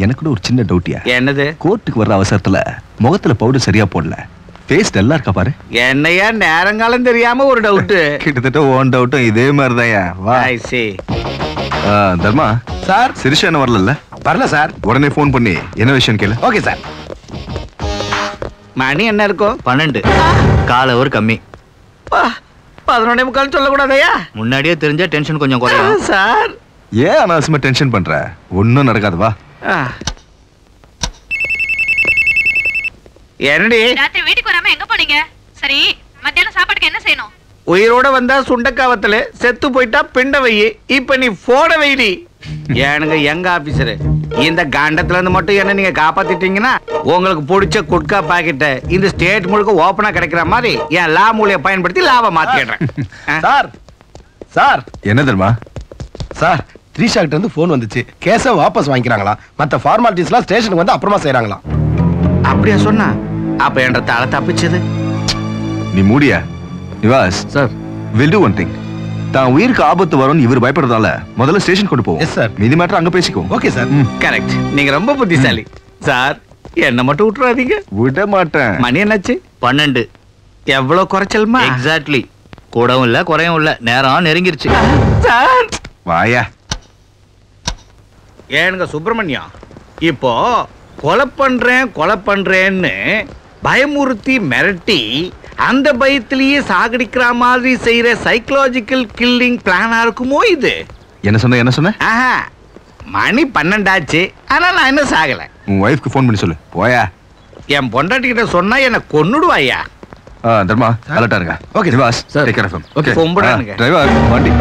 எனக்கு கூட ஒரு சின்ன டவுட்டியா. என்னது? கோர்ட்டுக்கு வர்ற அவசரத்துல முகத்துல பவுடர் சரியா போடல, ஃபேஸ் நல்லா இருக்கா பாரு. என்னையா நேரங்காலம் தெரியாம ஒரு டவுட். கிட்டத்தட்ட ஓன் டவுட்டும் இதே மாதிரிதான். வா. ஐ see. தர்மா சார். சிரிஷா என்ன வரல சார். உடனே ஃபோன் பண்ணி என்ன விஷயம் கேளு. Okay sir. மணி என்ன இருக்கும்? 12. கால ஒரு கம்மி. 11:45 சொல்லக்கூடாதையா? முன்னாடியே தெரிஞ்ச டென்ஷன் கொஞ்சம் குறையும் சார். ஏன் அனாவசியமா டென்ஷன் பண்ற? ஒன்னும் நடக்காது. வா. என்னடி ராத்திரி வீட்டுக்கு வராம எங்க போனீங்க? சரி, மத்தியானம் சாப்பாட்டுக்கு என்ன செய்யணும்? உயிரோட வந்தா சுண்டக்காவத்துல, செத்து போயிட்டா பிண்ட வை. இப்ப நீ போட வைடி. ஏனுங்க எங்க ஆபீசர், இந்த காண்டத்துல இருந்து மட்டும் என்ன நீங்க காப்பாத்திட்டீங்கன்னா உங்களுக்கு பிடிச்ச குட்கா பாக்கெட்டை இந்த ஸ்டேட் முழுக்க ஓபனா கிடைக்கிற மாதிரி என் லா மூலையை பயன்படுத்தி லாப மாத்திடுறேன். சார். சார். என்ன தர்மா? சார், த்ரீஷா கிட்ட இருந்து போன் வந்துச்சு. கேஸை வாபஸ் வாங்கிக்கிறாங்களா, மத்த ஃபார்மாலிட்டிஸ்லாம் ஸ்டேஷனுக்கு வந்து அப்புறமா செய்யறாங்களா. அப்படியா சொன்னா? அப்ப என்ற தலை தப்பிச்சது. நீ மூடியா? Nivas sir. Will do one thing. தான் உயிருக்கு ஆபத்து வரும்னு இவர் பயப்படுறதால முதல்ல ஸ்டேஷன் கொண்டு போவோம். Yes sir. மீதி மேட்டர் அங்க பேசிக்குவோம். Okay sir. கரெக்ட். நீங்க ரொம்ப புத்திசாலி சார். என்ன மட்டும் விட்டுறாதீங்க. விட மாட்டேன். மணி என்னாச்சு? 12. எவ்வளவு குறைச்சலுமா? எக்ஸாக்ட்லி. கூடவும் இல்ல குறையும் இல்ல, நேரம் நெருங்கிருச்சு. சார். வாயா. ஏனுங்க சுப்பிரமணியம், இப்போ கொலை பண்றேன்னு பயமுறுத்தி மிரட்டி அந்த பயத்திலேயே சாகடிக்கிற மாதிரி செய்யற சைக்கலாஜிக்கல் கில்லிங் பிளானா இருக்குமோ இது? என்ன சொன்ன? ஆஹா, மணி 12 ஆச்சு, ஆனா நான் என்ன சாகல. உன் வைஃப்க்கு ஃபோன் பண்ணி சொல்லு. போயா. என் பொண்டாட்டி கிட்ட சொன்னா என்ன கொன்னுடுவாயா. தர்மா அலர்ட்டா இருங்க. Okay Nivas, take care of him. Okay. பொம்படானுங்க. டிரைவர் வண்டி.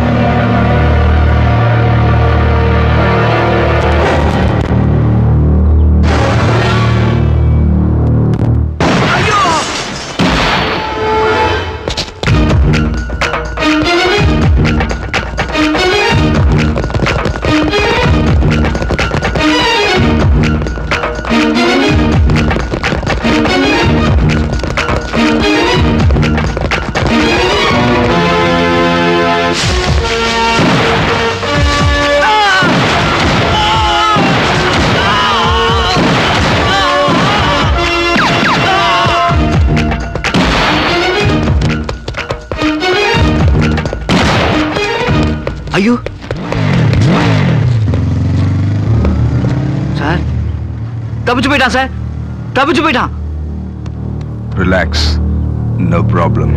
ஐயோ சார், தப்பிச்சு போயிட்டான் சார், தப்பிச்சு போயிட்டான். Relax, no problem.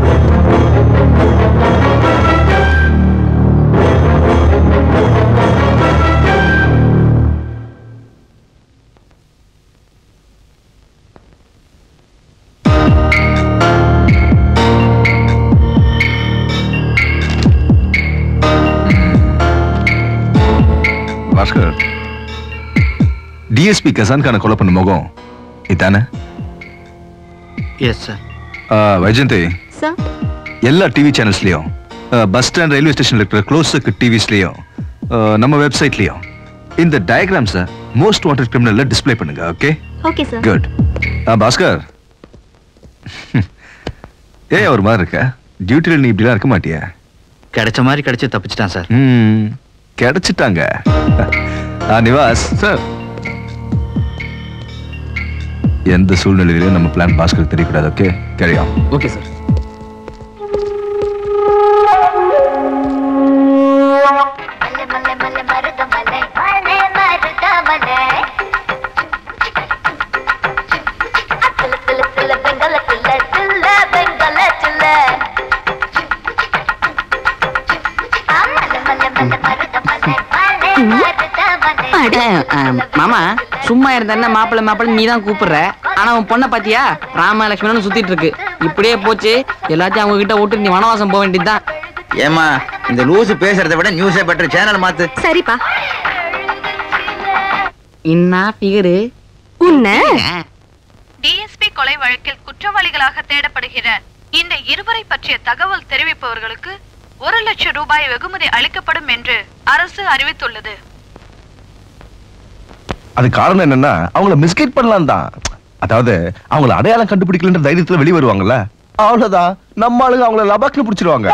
டிஎஸ்பி கசான்கான கொலை பண்ண முகம் இதானே? Yes sir. வைஜெயந்தி, சார் எல்லா டிவி சேனல்ஸ்லயும், பஸ் ஸ்டாண்ட், ரயில்வே ஸ்டேஷன்ல இருக்கிற க்ளோஸ் சர்க்கிட் டிவிஸ்லயும், நம்ம வெப்சைட்லயும் இந்த டயக்ராம்ஸை மோஸ்ட் வாண்டட் கிரிமினல்ல டிஸ்ப்ளே பண்ணுங்க. Okay? Okay sir. Good. Bhaskar, ஏன் ஒரு மாதிரி இருக்க? டியூட்டில நீ இப்படிலாம் இருக்க மாட்டியா? கிடைச்ச மாதிரி கிடைச்சு தப்பிச்சிட்டான் சார். கிடைச்சிட்டாங்க. நிவாஸ் சார், எந்த சூழ்நிலையிலும் நம்ம பிளான் பாஸ்கருக்கு தெரியக்கூடாது. Okay? Carry on. Okay sir. மாமா சும்மா இருந்த மாப்பிள்ள மாப்பிள்ள நீ தான் கூப்பிடுற. ஆனா உன் பொண்ணை பாத்தியா? ராம லட்சுமணன் சுத்திட்டு இருக்கு. இப்படியே போச்சு எல்லாத்தையும் அவங்க கிட்ட விட்டு நீ வனவாசம் போக வேண்டியதுதான். ஏமா இந்த லூசு பேசுறதை விட நியூஸே பெட்டர். சேனல் மாத்து. சரிப்பா. இன்னா பிகரு உன்ன டிஎஸ்பி கொலை வழக்கில் குற்றவாளிகளாக தேடப்படுகிற இந்த இருவரை பற்றிய தகவல் தெரிவிப்பவர்களுக்கு 1 லட்சம் ரூபாய் வெகுமதி அளிக்கப்படும் என்று அரசு அறிவித்துள்ளது. அது காரணம் என்னன்னா அவங்கள மிஸ்கைட் பண்ணலாம் தான். அதாவது அவங்கள அடையாளம் கண்டுபிடிக்கலன்ற தைரியத்துல வெளியே வருவாங்கல்ல, அவ்வளவுதான். நம்ம ஆளுங்க அவங்கள லபாக்னு பிடிச்சிருவாங்க.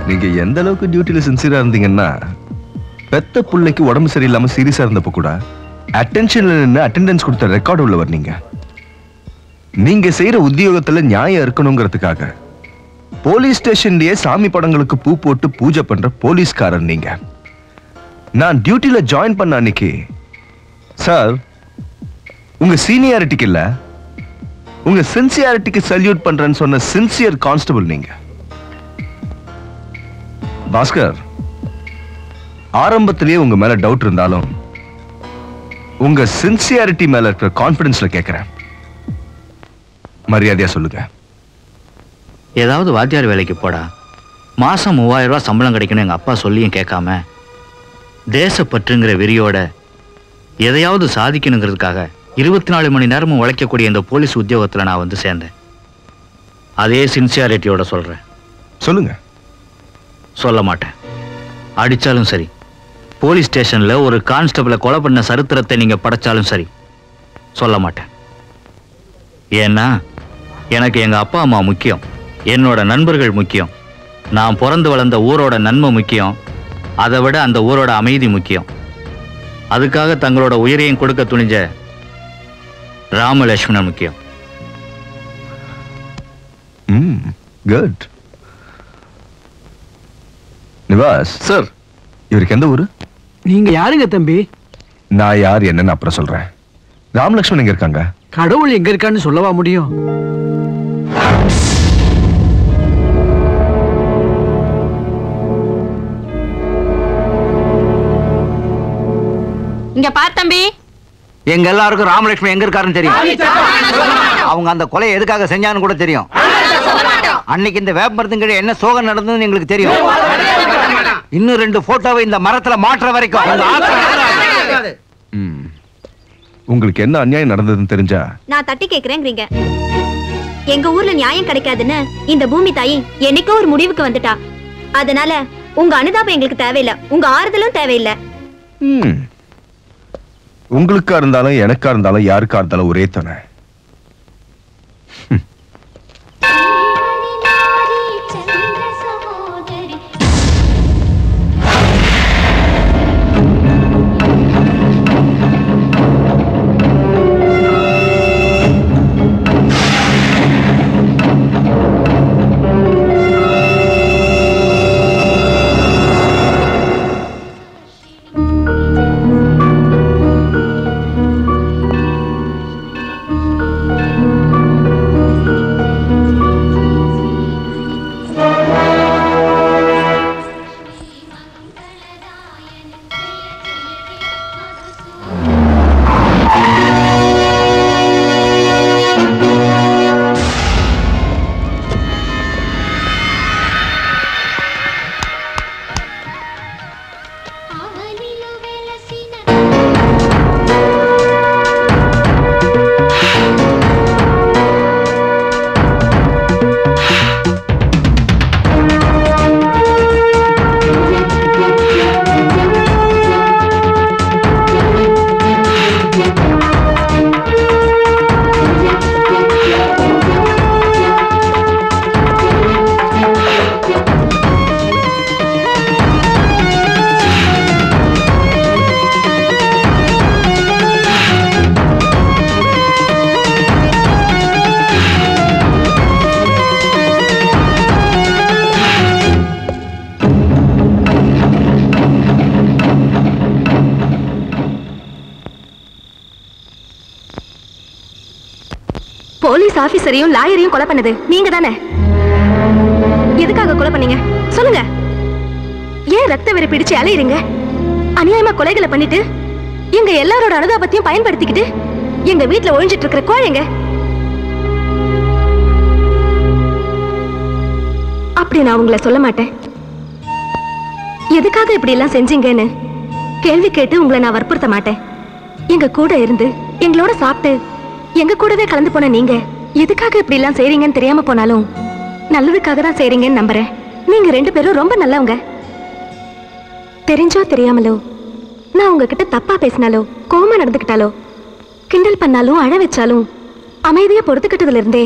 நீங்க எந்த அளவுக்கு டியூட்டில சின்சியரா இருந்தீங்கன்னா, பெத்த பிள்ளைக்கு உடம்பு சரியில்லாம சீரியஸா இருந்தப்ப கூட அட்டென்ஷன்ல நின்று அட்டெண்டன்ஸ் கொடுத்த ரெக்கார்டு உள்ளவர் நீங்க. நீங்க செய்யற உத்தியோகத்துல நியாயம் இருக்கணுங்கிறதுக்காக போலீஸ் ஸ்டேஷன்லயே சாமி படங்களுக்கு பூ போட்டு பூஜை பண்ற போலீஸ்காரர் நீங்க. நான் டியூட்டில ஜாயின் பண்ண அன்னைக்கு சார், உங்க சீனியாரிட்டிக்கு இல்ல, உங்க சின்சியாரிட்டிக்கு சல்யூட் பண்றேன்னு சொன்ன சின்சியர் கான்ஸ்டபிள் நீங்க. பாஸ்கர், ஆரம்பத்திலேயே உங்க மேல டவுட் இருந்தாலும் உங்க சின்சியாரிட்டி மேல இருக்கிற கான்பிடன்ஸ்ல கேட்கிறேன். மரியாதையா சொல்லுங்க. ஏதாவது வாத்தியார் வேலைக்கு போடா, மாசம் 3000 ரூபாய் சம்பளம் கிடைக்கணும் எங்க அப்பா சொல்லியும் கேட்காம, தேசப்பற்றுங்கிற வெறியோட எதையாவது சாதிக்கணுங்கிறதுக்காக 24 மணி நேரமும் உழைக்கக்கூடிய இந்த போலீஸ் உத்தியோகத்துல நான் வந்து சேர்ந்தேன். அதே சின்சியாரிட்டியோட சொல்றேன். சொல்லுங்க. சொல்ல மாட்டேன். அடிச்சாலும் சரி, போலீஸ் ஸ்டேஷன்ல ஒரு கான்ஸ்டபிளை கொலை பண்ண சரித்திரத்தை நீங்க படைச்சாலும் சரி, சொல்ல மாட்டேன். ஏன்னா எனக்கு எங்க அப்பா அம்மா முக்கியம், என்னோட நண்பர்கள் முக்கியம், நான் பிறந்து வளர்ந்த ஊரோட நன்மை முக்கியம், அதை விட அந்த ஊரோட அமைதி முக்கியம். அதுக்காக தங்களோட உயிரையும் கொடுக்க துணிஞ்ச ராமலட்சுமணன் முக்கியம். குட். நிவாஸ் சார், இவருக்கு எந்த ஊரு? நீங்க யாருங்க தம்பி? நான் யார் என்னன்னு அப்புறம் சொல்றேன். ராமலட்சுமணன் எங்க இருக்காங்க? கடவுள் எங்க இருக்கான்னு சொல்லவா முடியும்? இங்க பார் தம்பி, எங்க எல்லாருக்கும் ராமலட்சுமி எங்க இருக்காருன்னு தெரியும். அவங்க அந்த கொலை எதுக்காக செஞ்சான்னு கூட தெரியும். அன்னைக்கு இந்த வேப்பமரத்துங்கிட்ட என்ன சோகம் நடந்ததுன்னு எங்களுக்கு தெரியும். இன்னும் 2 போட்டோவை இந்த மரத்துல மாற்ற வரைக்கும் உங்களுக்கு என்ன அநியாயம் நடந்ததுன்னு தெரிஞ்சா நான் தட்டி கேக்குறேங்கிறீங்க. எங்க ஊர்ல நியாயம் கிடைக்காதுன்னு இந்த பூமி தாயி என்னைக்கோ ஒரு முடிவுக்கு வந்துட்டா. அதனால உங்க அனுதாபம் எங்களுக்கு தேவையில்லை, உங்க ஆறுதலும் தேவையில்லை. உங்களுக்கா இருந்தாலும் எனக்கா இருந்தாலும் யாருக்கா இருந்தாலும் ஒரே தானே. போலீஸ் ஆபீசரையும் லாயரையும் கொலை பண்ணது நீங்க தானே? எதுக்காக கொலை பண்ணீங்க சொல்லுங்க. ஏன் ரத்த வெறி பிடிச்சு அலையுறீங்க? அநியாயமா கொலைகளை பண்ணிட்டு எங்க எல்லாரோட அனுதாபத்தையும் பயன்படுத்திக்கிட்டு எங்க வீட்டுல ஒழிஞ்சிட்டு இருக்கிற கோழைங்க. அப்படி நான் உங்களை சொல்ல மாட்டேன். எதுக்காக இப்படி எல்லாம் செஞ்சீங்கன்னு கேள்வி கேட்டு உங்களை நான் வற்புறுத்த மாட்டேன். எங்க கூட இருந்து எங்களோட சாப்பிட்டு எங்க கூடவே கலந்து போன நீங்க எதுக்காக இப்படி எல்லாம் செய்றீங்கன்னு தெரியாம போனாலும் நல்லதுக்காக தான் செய்றீங்கன்னு நம்புறேன். நீங்க 2 பேரும் ரொம்ப நல்லவங்க. தெரிஞ்சோ தெரியாமலோ நான் உங்ககிட்ட தப்பா பேசினாலோ கோவமா நடந்துக்கிட்டாலோ கிண்டல் பண்ணாலும் அழ வச்சாலும் அமைதியா பொறுத்துக்கிட்டதுல இருந்தே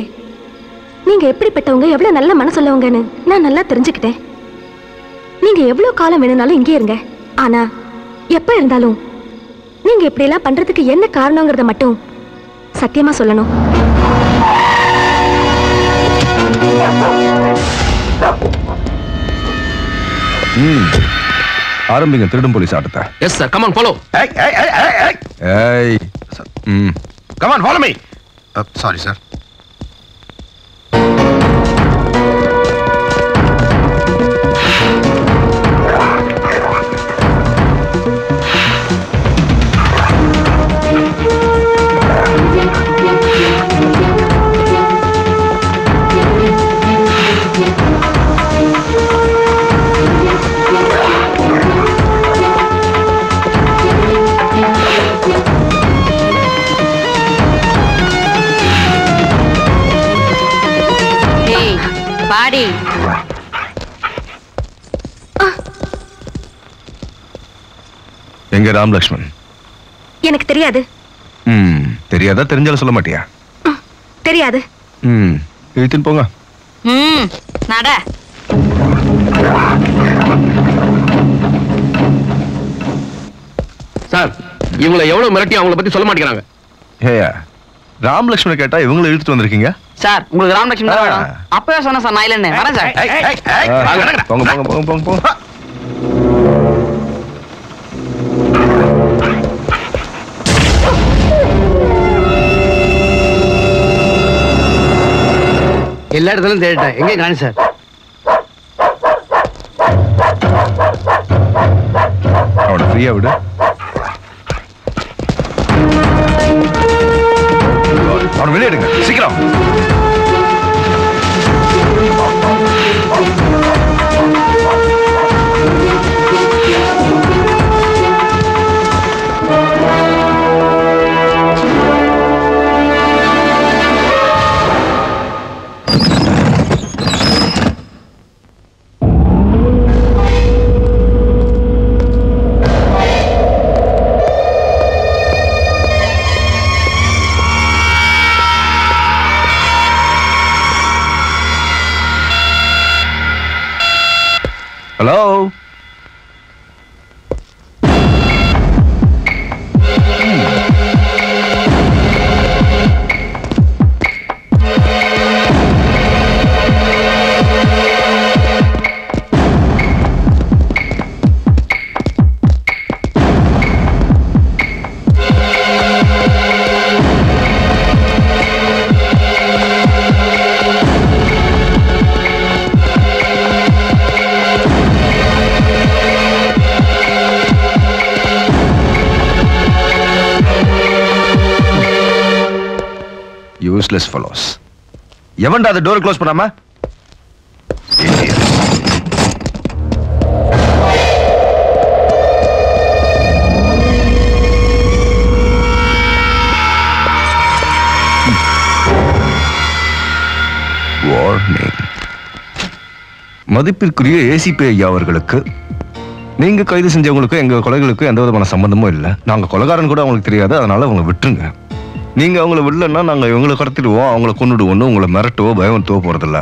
நீங்க எப்படிப்பட்டவங்க, எவ்வளவு நல்ல மனசுள்ளவங்கன்னு நான் நல்லா தெரிஞ்சுக்கிட்டேன். நீங்க எவ்வளவு காலம் வேணும்னாலும் இங்கே இருங்க. ஆனா எப்ப இருந்தாலும் நீங்க இப்படி எல்லாம் பண்றதுக்கு என்ன காரணங்கிறத மட்டும் சத்தியமா சொல்லணும். ஆரம்பிங்க திருடும் போலீஸ் ஆட்டத்தை. Yes sir, come on follow. ஏய் come on follow me. Sorry sir. Body எங்க ராம் லக்ஷ்மன்? எனக்கு தெரியாது. தெரியாதா? தெரிஞ்சாலும் சொல்ல மாட்டியா? தெரியாது. இழுத்துன்னு போங்க. நட. சார், இவங்களை எவ்வளவு மிரட்டி அவங்கள பத்தி சொல்ல மாட்டேங்கிறாங்க. ஏயா ராம் லக்ஷ்மன் கேட்டா இவங்களை இழுத்துட்டு வந்திருக்கீங்க? சார், உங்களுக்கு ராம் லக்ஷ்மன் தான் வேணும். அப்பவே சொன்ன சார், நான் இல்லன்னு வரேன் சார். போங்க போங்க போங்க போங்க போங்க. எல்லா இடத்துலயும் தேடிட்டேன், எங்கே காணி சார்? அவனை ஃப்ரீயா விடு. அவனை வெளியே எடுங்க சீக்கிரம். Hello, useless fellows. எவன்டா அந்த டோர் க்ளோஸ் பண்ணாம? வார்னிங். மதிப்பிற்குரிய ஏசிபி ஐயா அவர்களுக்கு, நீங்க கைது செஞ்சவங்களுக்கு எங்க கொலைகளுக்கு எந்த விதமான சம்பந்தமும் இல்லை. நாங்க கொலைகாரன் கூட அவங்களுக்கு தெரியாது, அதனால அவங்க விட்டுருங்க. நீங்க அவங்கள விடலன்னா நாங்க இவங்களை கடத்திடுவோம், அவங்கள கொண்டுடுவோம்னு உங்களை மிரட்டவோ பயமுறுத்தவோ போறதில்ல.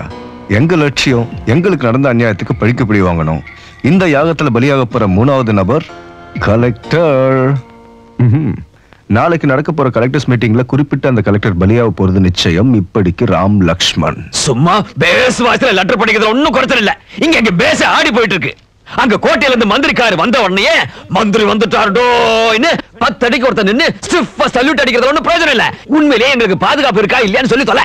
எங்க லட்சியம் எங்களுக்கு நடந்த அநியாயத்துக்கு பழிக்கப்படி வாங்கணும். இந்த யாகத்துல பலியாக போற 3வது நபர் கலெக்டர். நாளைக்கு நடக்க போற கலெக்டர்ஸ் மீட்டிங்ல குறிப்பிட்ட அந்த கலெக்டர் பலியாக போறது நிச்சயம். இப்படிக்கு ராம் லக்ஷ்மன். சும்மா பேஸ் வாசல லெட்டர் படிக்கிறதுல ஒண்ணும் குறைச்சல் இல்ல. இங்க பேச ஆடி போயிட்டு இருக்கு. அங்க கோட்டையில இருந்து மந்திரிக்காரு வந்த உடனே மந்திரி வந்துட்டாருடோன்னு 10 அடிக்கு ஒருத்தர் நின்னு ஸ்டிஃபா சல்யூட் அடிக்கிறது ஒண்ணும் பிரயோஜனம் இல்ல. உண்மையிலேயே எங்களுக்கு பாதுகாப்பு இருக்கா இல்லையான்னு சொல்லி தொலை.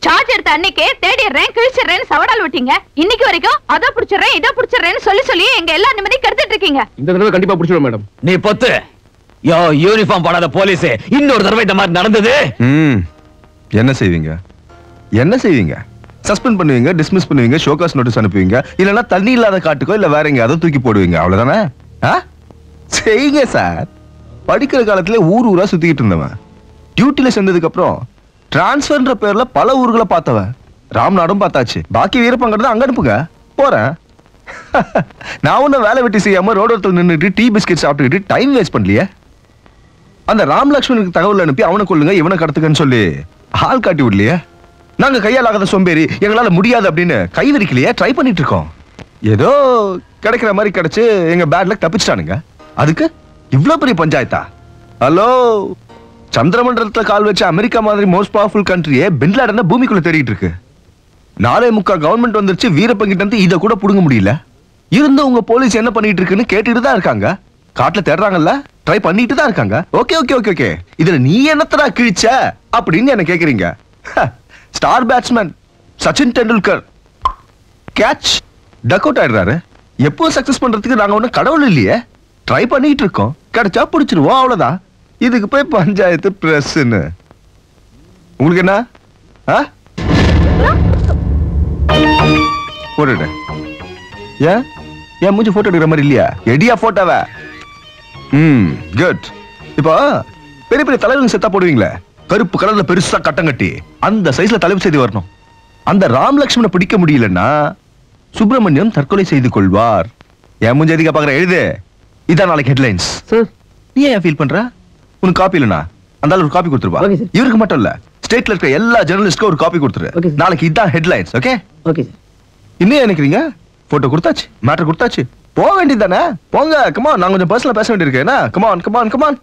சார்ஜ் எடுத்த அன்னைக்கே தேடிடுறேன் கிழிச்சிடுறேன்னு சவடால் விட்டீங்க. இன்னைக்கு வரைக்கும் அதை பிடிச்சிடுறேன் இதை பிடிச்சிடுறேன்னு சொல்லி எங்க எல்லா நிம்மதி கெடுத்துட்டு இருக்கீங்க. இந்த தடவை கண்டிப்பா பிடிச்சிடுவோம் மேடம். நீ பொத்து. யோ யூனிஃபார்ம் போடாத போலீஸ் இன்னொரு தடவை இந்த மாதிரி நடந்தது. என்ன செய்வீங்க? என்ன செய்வீங்க? சஸ்பெண்ட் பண்ணுவீங்க, டிஸ்மிஸ் பண்ணுவீங்க, ஷோகாஸ் நோட்டீஸ் அனுப்புவீங்க, இல்லனா தண்ணி இல்லாத காட்டுக்கோ இல்ல வேற எங்கயாவது தூக்கி போடுவீங்க. அவ்வளவுதானே? செய்யுங்க சார். படிக்கிற காலத்துல ஊரா சுத்திக்கிட்டு இருந்தவன் டியூட்டில சேர்ந்ததுக்கு அப்புறம் டிரான்ஸ்பர்ன்ற பேர்ல பல ஊர்களை பார்த்தவன். ராம்நாடும் பார்த்தாச்சு. பாக்கி வீரப்பங்கிறது அங்க அனுப்புங்க. போறேன். நான் ஒன்னும் வேலை வெட்டி செய்யாம ரோடோரத்தில் நின்றுட்டு டீ பிஸ்கெட் சாப்பிட்டுக்கிட்டு டைம் வேஸ்ட் பண்ணலையே. அந்த ராம் லக்ஷ்மணுக்கு தகவல் அனுப்பி அவனை கொள்ளுங்க இவனை கடத்துக்கன்னு சொல்லி ஆள் காட்டி விடலையே. நாங்க கையால் ஆகாத சோம்பேறி எங்களால முடியாது அப்படின்னு கை விரிக்கலையே. ட்ரை பண்ணிட்டு இருக்கோம். ஏதோ கிடைக்கிற மாதிரி கிடைச்சு எங்க பேட்ல தப்பிச்சிட்டானுங்க. அதுக்கு இவ்வளவு பெரிய பஞ்சாயத்தா? ஹலோ, சந்திரமண்டலத்துல கால் வச்ச அமெரிக்கா மாதிரி மோஸ்ட் பவர்ஃபுல் கண்ட்ரியே பின்லாடன பூமிக்குள்ள தேடிட்டு இருக்கு. 4.25 கவர்மெண்ட் வந்துருச்சு. வீரப்பங்கிட்ட இருந்து இதை கூட புடுங்க முடியல. இருந்த உங்க போலீஸ் என்ன பண்ணிட்டு இருக்குன்னு கேட்டுட்டு தான் இருக்காங்க. காட்டுல தேடுறாங்கல்ல, ட்ரை பண்ணிட்டு தான் இருக்காங்க. Okay okay okay okay. இதுல நீ என்னத்தடா கிழிச்ச அப்படின்னு என்ன கேக்குறீங்க? Star batsman Sachin Tendulkar catch duck out ஆயிடுறாரு. எப்போ சக்சஸ் பண்றதுக்கு நாங்க ஒன்னும் கடவுள் இல்லையே. ட்ரை பண்ணிட்டு இருக்கோம். கிடைச்சா பிடிச்சிருவோம். அவ்வளவுதான். இதுக்கு போய் பஞ்சாயத்து பிரஸ்ன்னு உங்களுக்கு என்ன? போட்டுட்டேன். ஏன் ஏன் மூஞ்சி போட்டோ எடுக்கிற மாதிரி இல்லையா? எடியா போட்டோவ. குட். இப்போ பெரிய பெரிய தலைவர்கள் செத்தா போடுவீங்களே, கருப்பு கலர்ல பெருசா கட்டம் கட்டி அந்த சைஸ்ல தலைப்பு செய்து வரணும். அந்த ராம் லக்ஷ்மணை பிடிக்க முடியலன்னா சுப்பிரமணியம் தற்கொலை செய்து கொள்வார். என் மூஞ்சி எதுக்கா பாக்குற? எழுது. இதான் நாளைக்கு ஹெட்லைன்ஸ். நீ ஏன் ஃபீல் பண்ற? உனக்கு காப்பி இல்லனா அந்த ஒரு காப்பி கொடுத்துருவா. இவருக்கு மட்டும் இல்ல, ஸ்டேட்ல இருக்க எல்லா ஜெர்னலிஸ்ட்க்கும் ஒரு காப்பி கொடுத்துரு. நாளைக்கு இதான் ஹெட்லைன்ஸ். Okay okay. இன்னும் நினைக்கிறீங்க? போட்டோ கொடுத்தாச்சு, மேட்டர் கொடுத்தாச்சு, போக வேண்டியதானே? போங்க. கமான், நான் கொஞ்சம் பர்சனலா பேச வேண்டியிருக்கு. என்ன? Come on come on come on.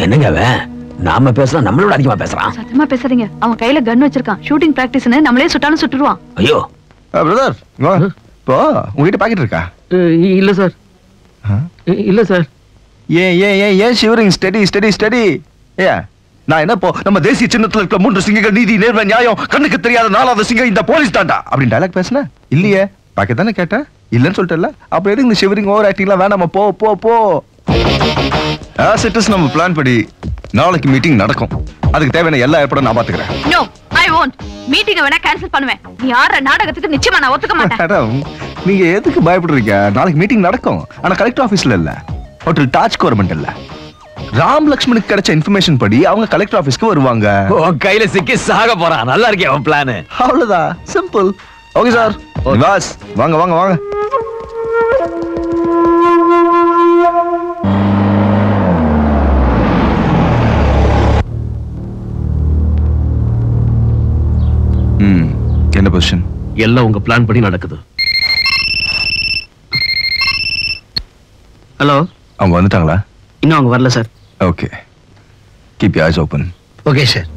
என்னங்க அவன் நாம பேசலாம் நம்மளோட அதிகமா பேசுறான். சத்தியமா பேசாதீங்க. அவன் கையில கன் வச்சிருக்கான். ஷூட்டிங் பிராக்டிஸ்னு நம்மளே சுட்டாலும் சுட்டுருவான். ஐயோ பிரதர், இப்போ உங்ககிட்ட பாக்கெட் இருக்கா? இல்ல சார். இல்ல சார். ஏன் ஏன் ஏன் ஏன் ஷிவரிங்? Study study study. ஏன் நான் என்ன நம்ம தேசிய சின்னத்துல இருக்க 3 சிங்கங்கள் நீதி நேர்மை நியாயம் கண்ணுக்கு தெரியாத 4வது சிங்கம் இந்த போலீஸ் தாண்டா அப்படின்னு டயலாக் பேசுன இல்லையே? பாக்கெட் தானே கேட்டேன். இல்லன்னு சொல்லிட்டல. அப்ப எதுக்கு இந்த ஷிவரிங் ஓவர் ஆக்டிங்லாம் வேணாமா? போ போ போ. ஆஸ் இட் இஸ் நம்ம பிளான் படி நாளைக்கு மீட்டிங் நடக்கும். அதுக்கு தேவையான எல்லா ஏற்பாடும் நான் பாத்துக்கிறேன். No I won't. மீட்டிங் வேணா கேன்சல் பண்ணுவேன். நீ ஆற நாடகத்துக்கு நிச்சயமா நான் ஒத்துக்க மாட்டேன். நீங்க எதுக்கு பயப்படுறீங்க? நாளைக்கு மீட்டிங் நடக்கும். ஆனா கலெக்டர் ஆபீஸ்ல இல்ல, ஹோட்டல் டாஜ் கவர்மெண்ட் இல்ல. ராம் லக்ஷ்மணுக்கு கிடைச்ச இன்ஃபர்மேஷன் படி அவங்க கலெக்டர் ஆபீஸ்க்கு வருவாங்க. உன் கையில சிக்கி சாக போறான். நல்லா இருக்கே அவன் பிளான். அவ்வளவுதான், சிம்பிள். Okay sir. வாஸ் வாங்க வாங்க வாங்க. என்ன பொசிஷன்? எல்லாம் உங்க பிளான் படி நடக்குது. ஹலோ, அவங்க வந்துட்டாங்களா? இன்னும் அவங்க வரல sir. Okay, keep your eyes open. Okay sir.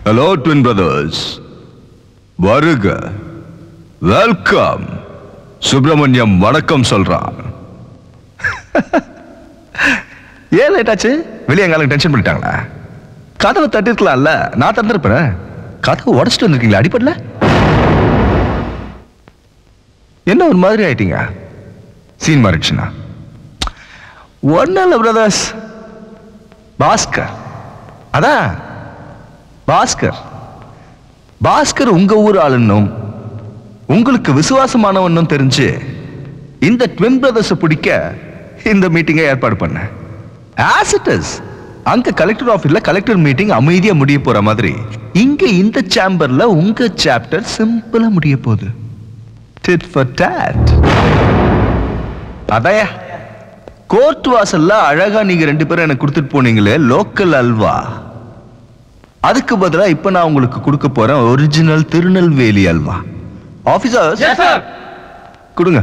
Hello twin brothers, வருக, வெல்கம். சுப்பிரமணியம் வணக்கம் சொல்றான். ஏன் லேட் ஆச்சு? வெளியே எங்காலும் டென்ஷன் பண்ணிட்டாங்களா? கதவை தட்டிருக்கலாம்ல, நான் தந்திருப்பேன். கதவை உடச்சிட்டு வந்திருக்கீங்களா? அடிப்படல என்ன ஒரு மாதிரி ஆயிட்டீங்க? சீன் மாறிடுச்சுனா? ஒன்னும் இல்ல பிரதர்ஸ், பாஸ்கர். அதான் பாஸ்கர். பாஸ்கர் உங்க ஊர் ஆளுன்னும் உங்களுக்கு விசுவாசமானவன்னும் தெரிஞ்சு இந்த ட்வின் பிரதர்ஸ் பிடிக்க இந்த மீட்டிங்கை ஏற்பாடு பண்ண. As it is, அங்க கலெக்டர் ஆபீஸ்ல கலெக்டர் மீட்டிங் அமைதியா முடிய போற மாதிரி இங்க இந்த சேம்பர்ல உங்க சாப்டர் சிம்பிளா முடிய போகுது. Tit for tat. அதையா கோர்ட் வாசல்ல அழகா நீங்க 2 பேரும் எனக்கு கொடுத்துட்டு போனீங்களே லோக்கல் அல்வா, அதுக்கு பதிலா இப்ப நான் உங்களுக்கு கொடுக்க போறேன் ஒரிஜினல் திருநெல்வேலி அல்வா. ஆபீசர்ஸ், கொடுங்க.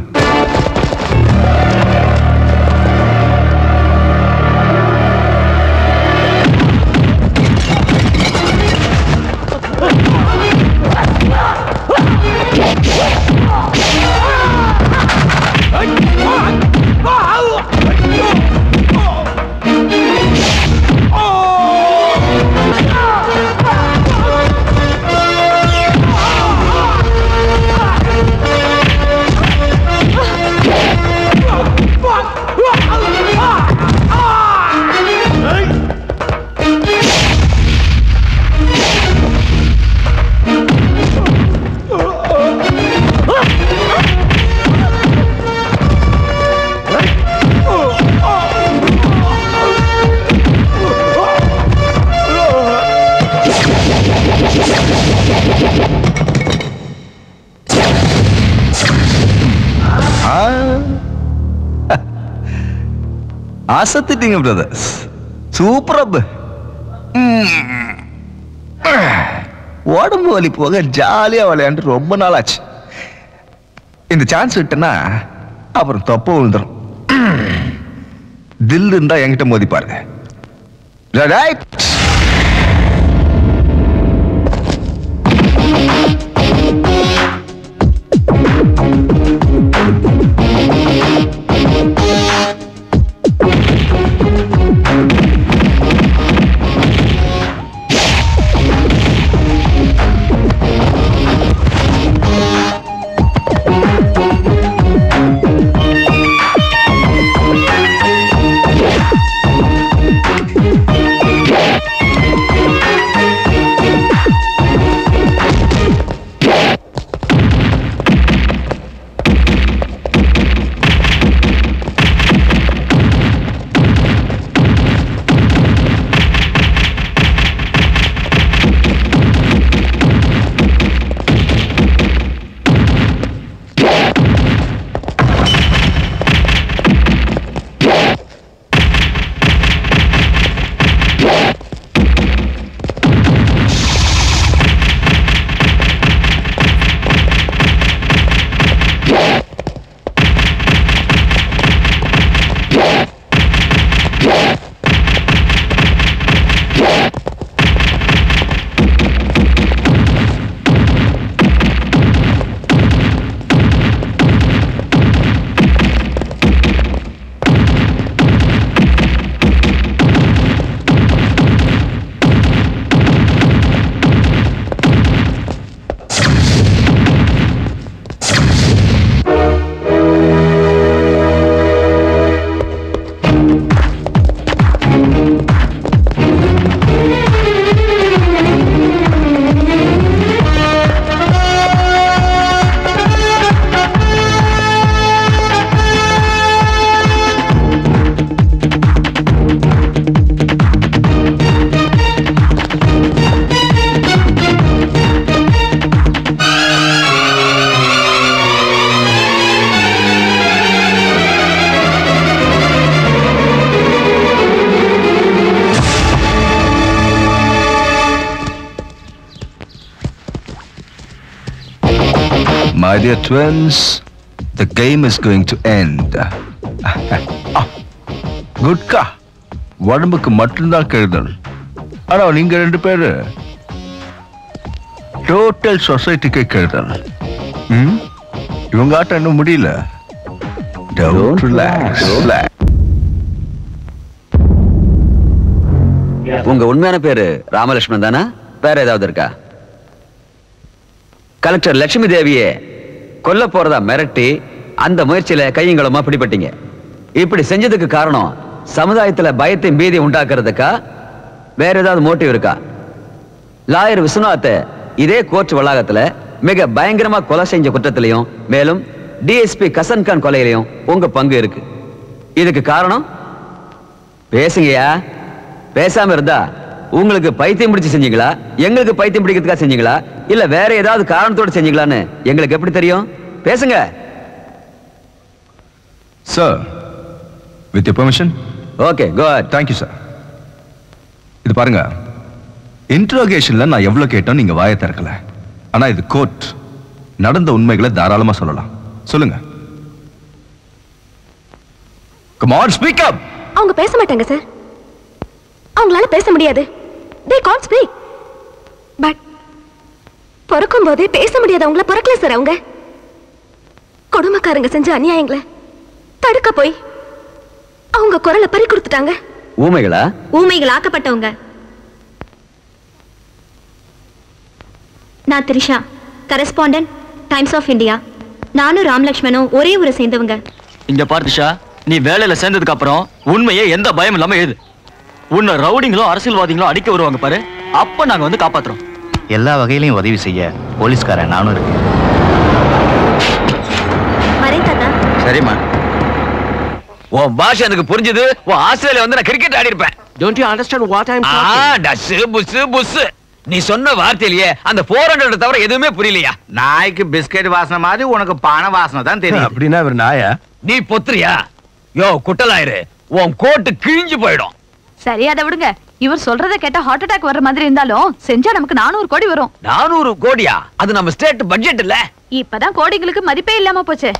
அசத்திட்டீங்க பிரதர்ஸ், சூப்பர். உடம்பு வலி போக ஜாலியா விளையாண்டு ரொம்ப நாள் ஆச்சு. இந்த சான்ஸ் விட்டனா அப்புறம் தொப்ப விழுந்துரும். தில் இருந்தா என்கிட்ட மோதி பாருங்க. Right? My dear twins, the game is going to end. Gutka உடம்புக்கு மட்டும்தான் கெடுதல். ஆனா நீங்க 2 பேரு டோட்டல் சொசைட்டிக்கு கெடுதல். இவங்க ஆட்டம் இன்னும் முடியல. Don't relax. உங்க உண்மையான பேரு ராமலட்சுமணன் தானா? வேற ஏதாவது இருக்கா? கலெக்டர் லட்சுமி தேவியே கொல்ல போறதா மிரட்டி அந்த முயற்சியில கையங்களமா பிடிபட்டீங்க. இப்படி செஞ்சதுக்கு காரணம் சமுதாயத்துல பயத்தை பீதி உண்டாக்குறதுக்கா வேற ஏதாவது மோட்டிவ் இருக்கா? லாயர் விஸ்வநாத் இதே கோர்ட் வளாகத்துல மிக பயங்கரமா கொலை செஞ்ச குற்றத்திலையும் மேலும் டிஎஸ்பி கசன்கான் கொலையிலையும் உங்க பங்கு இருக்கு. இதுக்கு காரணம் பேசுங்கயா. பேசாம இருந்தா உங்களுக்கு பைத்தியம் பிடிச்சு செஞ்சீங்களா, எங்களுக்கு பைத்தியம் பிடிக்கிறதுக்காக செஞ்சீங்களா, இல்ல வேற ஏதாவது காரணத்தோடு செஞ்சீங்களான்னு எங்களுக்கு எப்படி தெரியும்? பேசுங்க. Sir, with your permission. Okay, good. Thank you sir. இது பாருங்க, இன்ட்ரோகேஷன்ல நான் எவ்வளவு கேட்டோம் நீங்க வாயை திறக்கல. ஆனா இது கோர்ட், நடந்த உண்மைகளை தாராளமா சொல்லலாம். சொல்லுங்க. Come on, speak up. அவங்க பேச மாட்டாங்க சார். அவங்களால பேச முடியாது. They can't speak. But பிறக்கும் போதே பேச முடியாதவங்கள பிறக்கல சார். அவங்க கொடுமைக்காரங்க செஞ்ச அநியாயங்களை தடுக்க போய் அவங்க குரலை பறி கொடுத்துட்டாங்க. ஊமைகளா? ஊமைகள் ஆக்கப்பட்டவங்க. நான் Trisha, correspondent, Times of India. நானும் ராமலட்சுமணும் ஒரே ஊரை சேர்ந்தவங்க. இங்க பாரு திரிஷா, நீ வேலையில சேர்ந்ததுக்கு அப்புறம் உண்மையே எந்த பயம் இல்லாம எழுது. உன்னை ரவுடிங்களோ அரசியல்வாதிகளோ அடிக்க வருவாங்க பாரு, அப்ப நாங்க வந்து காப்பாத்துறோம். எல்லா வகையிலையும் உதவி செய்ய போலீஸ்காரன் நானும் இருக்கேன். சரிம்மா. உன் பாஷை எனக்கு புரிஞ்சது. உன் ஆஸ்திரேலியா வந்து நான் கிரிக்கெட் ஆடி இருப்பேன். Don't you understand what I'm talking? டஸ் புஸ் புஸ். நீ சொன்ன வார்த்தையிலேயே அந்த 400 தவிர எதுவுமே புரியலையா? நாய்க்கு பிஸ்கெட் வாசனை மாதிரி உனக்கு பண வாசனை தான் தெரியும். அப்படின்னா இவர் நாயா? நீ பொத்துறியா? யோ குட்டலாயிரு, உன் கோட்டு கிழிஞ்சு போயிடும். சரி, அதை விடுங்க. இவர் சொல்றத கேட்டா ஹார்ட் அட்டாக் வர்ற மாதிரி இருந்தாலும் செஞ்சா நமக்கு 400 கோடி வரும். 400 கோடியா? அது நம்ம ஸ்டேட் பட்ஜெட் இல்ல. இப்பதான் கோடிகளுக்கு மதிப்பே இல்லாம போச்சு.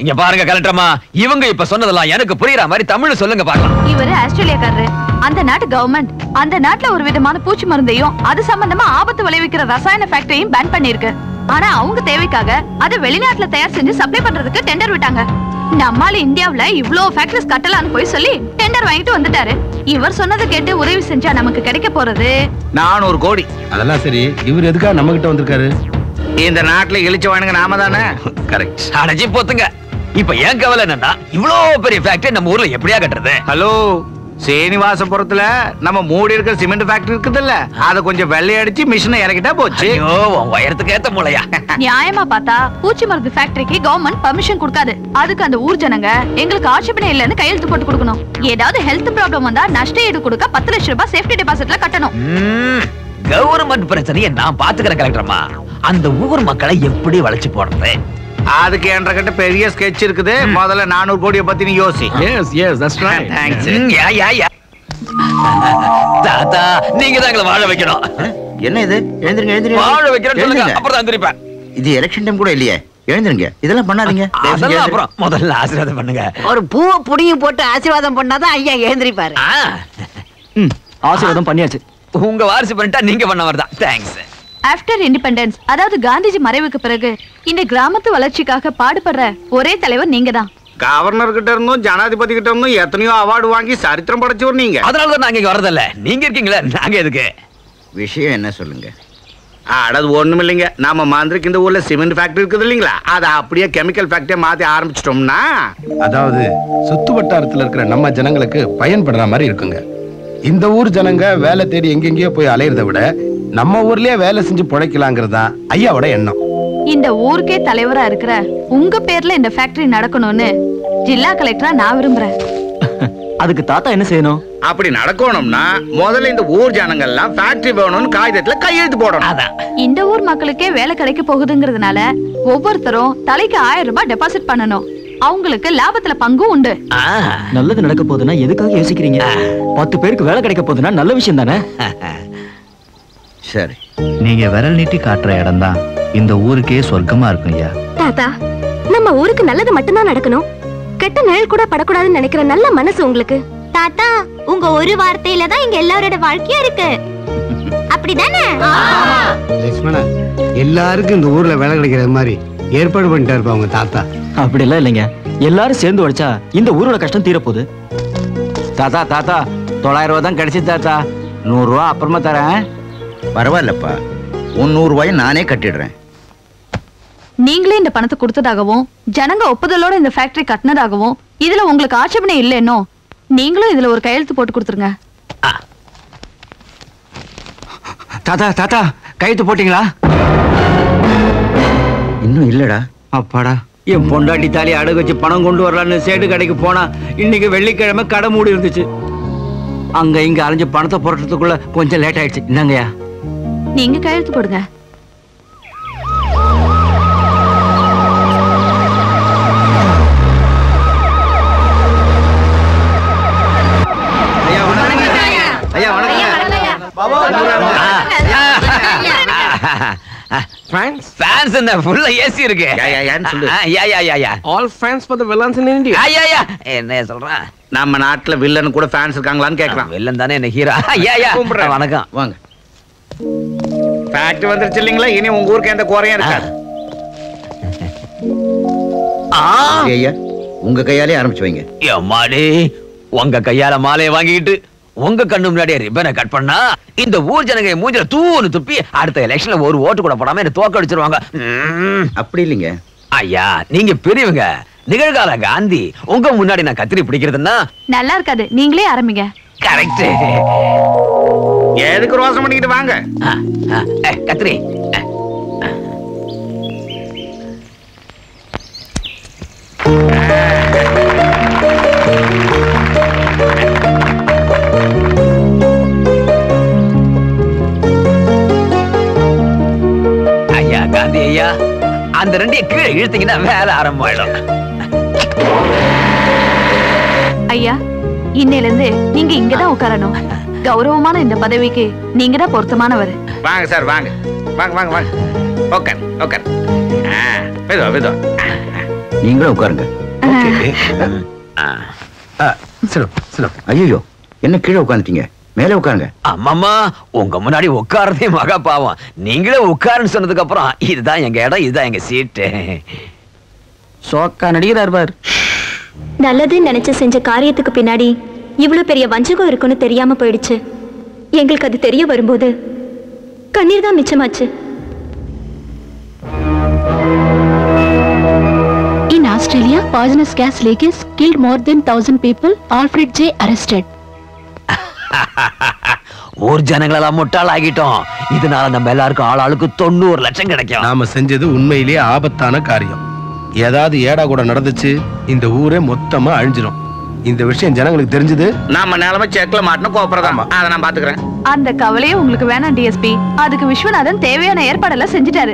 இங்க பாருங்க கலெக்டர்மா, இவங்க இப்ப சொன்னதெல்லாம் எனக்கு புரியுற மாதிரி தமிழ்ல சொல்லுங்க பாக்கலாம். இவரு ஆஸ்திரேலியாக்காரரு. அந்த நாட்டு கவர்மெண்ட் அந்த நாட்டுல ஒரு விதமான பூச்சி மருந்தையும் அது சம்பந்தமா ஆபத்து விளைவிக்கிற ரசாயன ஃபேக்டரியும் பேன் பண்ணிருக்கு. ஆனா அவங்க தேவைக்காக அதை வெளிநாட்டுல தயார் செஞ்சு சப்ளை பண்றதுக்கு டெண்டர் விட்டாங்க. நம்மால இந்தியாவுல இவ்ளோ ஃபேக்டரிஸ் கட்டலான்னு போய் சொல்லி டெண்டர் வாங்கிட்டு வந்துட்டாரு. இவர் சொன்னதை கேட்டு உதவி செஞ்சா நமக்கு கிடைக்க போறது 400 கோடி. அதெல்லாம் சரி, இவர் எதுக்காக நம்ம கிட்ட வந்திருக்காரு? இந்த நாட்டுல இழிச்சவானுங்க நாம தானே. கரெக்ட். அடச்சி போத்துங்க. இப்ப ஏன் கவலை என்னன்னா, இவ்ளோ பெரிய ஃபேக்டரி நம்ம ஊர்ல எப்படியா கட்டுறது? ஹலோ, சீனிவாசபுரத்துல நம்ம மூடி இருக்கிற சிமெண்ட் ஃபேக்டரி இருக்குதுல்ல, அத கொஞ்சம் வெள்ளை அடிச்சு மிஷினை இறக்கிட்டா போச்சு. ஐயோ, உன் வயரத்துக்கு ஏத்த மூளையா? நியாயமா பார்த்தா பூச்சி மருந்து ஃபேக்டரிக்கு கவர்மெண்ட் பர்மிஷன் கொடுக்காது. அதுக்கு அந்த ஊர் ஜனங்க எங்களுக்கு ஆட்சேபனை இல்லன்னு கையெழுத்து போட்டு கொடுக்கணும். ஏதாவது ஹெல்த் ப்ராப்ளம் வந்தா நஷ்ட ஈடு கொடுக்க 10 லட்சம் ரூபாய் சேஃப்டி டெபாசிட்ல கட்டணும். கவர்மெண்ட் பிரச்சனையை நான் பாத்துக்கிறேன் கலெக்டர்மா. அந்த ஊர் மக்களை எப்படி வளைச்சு போடுறது? அதுக்கு என்ற கிட்ட பெரிய ஸ்கெட்ச் இருக்குது. முதல்ல 400 கோடியை பத்தி நீ யோசி. Yes, that's right. Thanks. தாத்தா, நீங்க தான் எங்களை வாழ வைக்கணும். என்ன இது? எழுந்திருங்க, எழுந்திருங்க. வாழ வைக்கிறேன்னு சொல்லுங்க, அப்புறம் தான் எந்திரிப்பேன். இது எலெக்ஷன் டைம் கூட இல்லையே. எழுந்திருங்க, இதெல்லாம் பண்ணாதீங்க. அதெல்லாம் அப்புறம் முதல்ல ஆசீர்வாதம் பண்ணுங்க. ஒரு பூவை புடிங்கி போட்டு ஆசீர்வாதம் பண்ணாதான் ஐயா எழுந்திருப்பாரு. ஆசீர்வாதம் பண்ணியாச்சு. உங்க வாரிசு பண்ணிட்டா நீங்க பண்ணவர் தான். தேங்க்ஸ். ஆஃப்டர் இண்டிபெண்டன்ஸ், அதாவது காந்திஜி மறைவுக்கு பிறகு இந்த கிராமத்து வளர்ச்சிக்காக பாடுபடுற ஒரே தலைவர் நீங்க தான். கவர்னர் கிட்ட இருந்தும் ஜனாதிபதி கிட்ட இருந்தும் எத்தனையோ அவார்டு வாங்கி சரித்திரம் படைச்சவர் நீங்க. அதனாலதான் நாங்க இங்க வரதில்ல. நீங்க இருக்கீங்களா, நாங்க எதுக்கு? விஷயம் என்ன சொல்லுங்க. அடது ஒண்ணும் இல்லைங்க. நம்ம மந்திரிக்கு இந்த ஊர்ல சிமெண்ட் ஃபேக்டரி இருக்குது இல்லைங்களா, அதை அப்படியே கெமிக்கல் ஃபேக்டரியா மாத்தி ஆரம்பிச்சிட்டோம்னா, அதாவது சுத்து வட்டாரத்துல இருக்கிற நம்ம ஜனங்களுக்கு பயன்படுற மாதிரி இருக்குங்க. இந்த ஊர் ஜனங்க வேலை தேடி எங்கெங்கயோ போய் அலையறதை விட நம்ம ஊர்லயே வேலை செஞ்சு பிழைக்கலாங்கிறது தான் ஐயாவோட எண்ணம். இந்த ஊருக்கே தலைவரா இருக்கிற உங்க பேர்ல இந்த ஃபேக்டரி நடக்கணும்னு ஜில்லா கலெக்டரா நான் விரும்புறேன். அதுக்கு தாத்தா என்ன செய்யணும்? அப்படி நடக்கணும்னா முதல்ல இந்த ஊர் ஜனங்க எல்லாம் ஃபேக்டரி வேணும்னு காகிதத்துல கையெழுத்து போடணும். இந்த ஊர் மக்களுக்கே வேலை கிடைக்க போகுதுங்கிறதுனால ஒவ்வொருத்தரும் தலைக்கு 1000 ரூபாய் டெபாசிட் பண்ணணும். அவங்களுக்கு லாபத்துல பங்கும் உண்டு. நல்லது நடக்க போகுதுன்னா எதுக்காக யோசிக்கிறீங்க? 10 பேருக்கு வேலை கிடைக்க போகுதுன்னா நல்ல விஷயம் தானே. சரி, நீங்க விரல் நீட்டி காட்டுற இடம் தான் இந்த ஊருக்கே சொர்க்கமா இருக்கும் ஐயா. தாத்தா, நம்ம ஊருக்கு நல்லது மட்டும்தான் நடக்கணும். கெட்ட நிழல் கூட படக்கூடாதுன்னு நினைக்கிற நல்ல மனசு உங்களுக்கு. தாத்தா, உங்க ஒரு வார்த்தையில தான் இங்க எல்லாரோட வாழ்க்கையா இருக்கு. அப்படிதானே? லட்சுமணா, எல்லாருக்கும் இந்த ஊர்ல வேலை கிடைக்கிற மாதிரி ஏற்பாடு பண்ணிட்டா இருப்பா உங்க தாத்தா. அப்படி எல்லாம் இல்லைங்க, எல்லாரும் சேர்ந்து உழைச்சா இந்த ஊரோட கஷ்டம் தீரப்போகுது. தாத்தா தாத்தா 900 ரூபா தான் கிடைச்சது தாத்தா. 100 ரூபா அப்புறமா தரேன். பரவாயில்லப்பா, 100 ரூபாயை நானே கட்டிடுறேன். நீங்களே இந்த பணத்தை கொடுத்ததாகவும் ஜனங்க ஒப்புதலோட இந்த ஃபேக்டரி கட்டினதாகவும் இதுல உங்களுக்கு ஆட்சேபனை இல்லைன்னோ நீங்களும் இதுல ஒரு கையெழுத்து போட்டு கொடுத்துருங்க. தாத்தா தாத்தா கையெழுத்து போட்டீங்களா? இன்னும் இல்லடா. அப்பாடா, என் பொண்டாட்டி தாலி அடகு வச்சு பணம் கொண்டு வரலான்னு சேடு கடைக்கு போனா இன்னைக்கு வெள்ளிக்கிழமை கடை மூடி இருந்துச்சு. அங்க இங்க அலைஞ்சு பணத்தை போடுறதுக்குள்ள கொஞ்சம் லேட் ஆயிடுச்சு. என்னங்கய்யா? நீங்க கையெழுத்து போடுங்க. ஐயா வணக்கம். Fans? Fans என்ன full AC இருக்கு. சொல்லு. All fans for the villains in India. என்ன சொல்றான்? நம்ம நாட்டுல வில்லன் கூட ஃபேன்ஸ் இருக்காங்களான்னு கேக்குறான். வில்லன் தானே என்ன ஹீரோ. வணக்கம். வாங்க. ஃபேக்டரி வந்துருச்சு இல்லீங்களா? இனி உங்க ஊருக்கு எந்த குறையும் இருக்காது. ஐயா உங்க கையாலே ஆரம்பிச்சு வைங்க. எம்மாடி, உங்க கையால மாலையை வாங்கிட்டு உங்க கண்ணு முன்னாடியே ரிப்பனை கட் பண்ணா இந்த ஊர் ஜனங்க மூஞ்சில தூணு துப்பி அடுத்த எலெக்ஷன்ல ஒரு ஓட்டு கூட போடாம என்ன தோக்க அடிச்சிருவாங்க. அப்படி இல்லைங்க ஐயா, நீங்க பெரியவங்க. நிகழ்கால காந்தி. உங்க முன்னாடி நான் கத்திரி பிடிக்கிறதுன்னா நல்லா இருக்காது. நீங்களே ஆரம்பிங்க. கரெக்ட். எதுக்கு ரோசம் பண்ணிக்கிட்டு வாங்க. கத்திரி. ஐயா காந்தி ஐயா, அந்த ரெண்டையும் கீழே இழுத்தீங்கன்னா வேலை ஆரம்பமாயிடும். ஐயா, இன்னையில இருந்து நீங்க இங்கதான் உட்காரணும். கௌரவமான இந்த பதவிக்கு நீங்க தான் பொருத்தமானவர். வாங்க சார், வாங்க வாங்க வாங்க வாங்க. உட்கார் உட்கார். மெதுவா மெதுவா. நீங்களும் உட்காருங்க. ஐயோ, என்ன கீழே உட்காந்துட்டீங்க? மேலே உட்காருங்க. அம்மாமா, உங்க முன்னாடி உட்காரதே மகா பாவம். நீங்களே உட்காருன்னு சொன்னதுக்கு அப்புறம் இதுதான் எங்க இடம், இதுதான் எங்க சீட்டு. சோக்கா நடிகரார் பார். நல்லதுன்னு நினைச்சு செஞ்ச காரியத்துக்கு பின்னாடி இவ்வளவு பெரிய வஞ்சகம் இருக்குன்னு தெரியாம போயிடுச்சு. எங்களுக்கு அது தெரிய வரும்போது கண்ணீர் தான் மிச்சமாச்சு. In Australia, poisonous gas leakage killed more than 1,000 people. Alfred J. arrested. ஊர் ஜனங்களெல்லாம் முட்டாள் ஆகிட்டோம். இதனால நம்ம எல்லாருக்கும் ஆளாளுக்கு 90 லட்சம் கிடைக்கும். நாம செஞ்சது உண்மையிலேயே ஆபத்தான காரியம். ஏதாவது ஏடா கூட நடந்துச்சு, இந்த ஊரே மொத்தமா அழிஞ்சிடும். இந்த விஷயம் ஜனங்களுக்கு தெரிஞ்சது, நாம நிலைமை செக்ல மாட்டணும். கோபுரதாமா, அதை நான் பாத்துக்கிறேன். அந்த கவலையே உங்களுக்கு வேணாம் டிஎஸ்பி. அதுக்கு விஸ்வநாதன் தேவையான ஏற்பாடெல்லாம் செஞ்சுட்டாரு.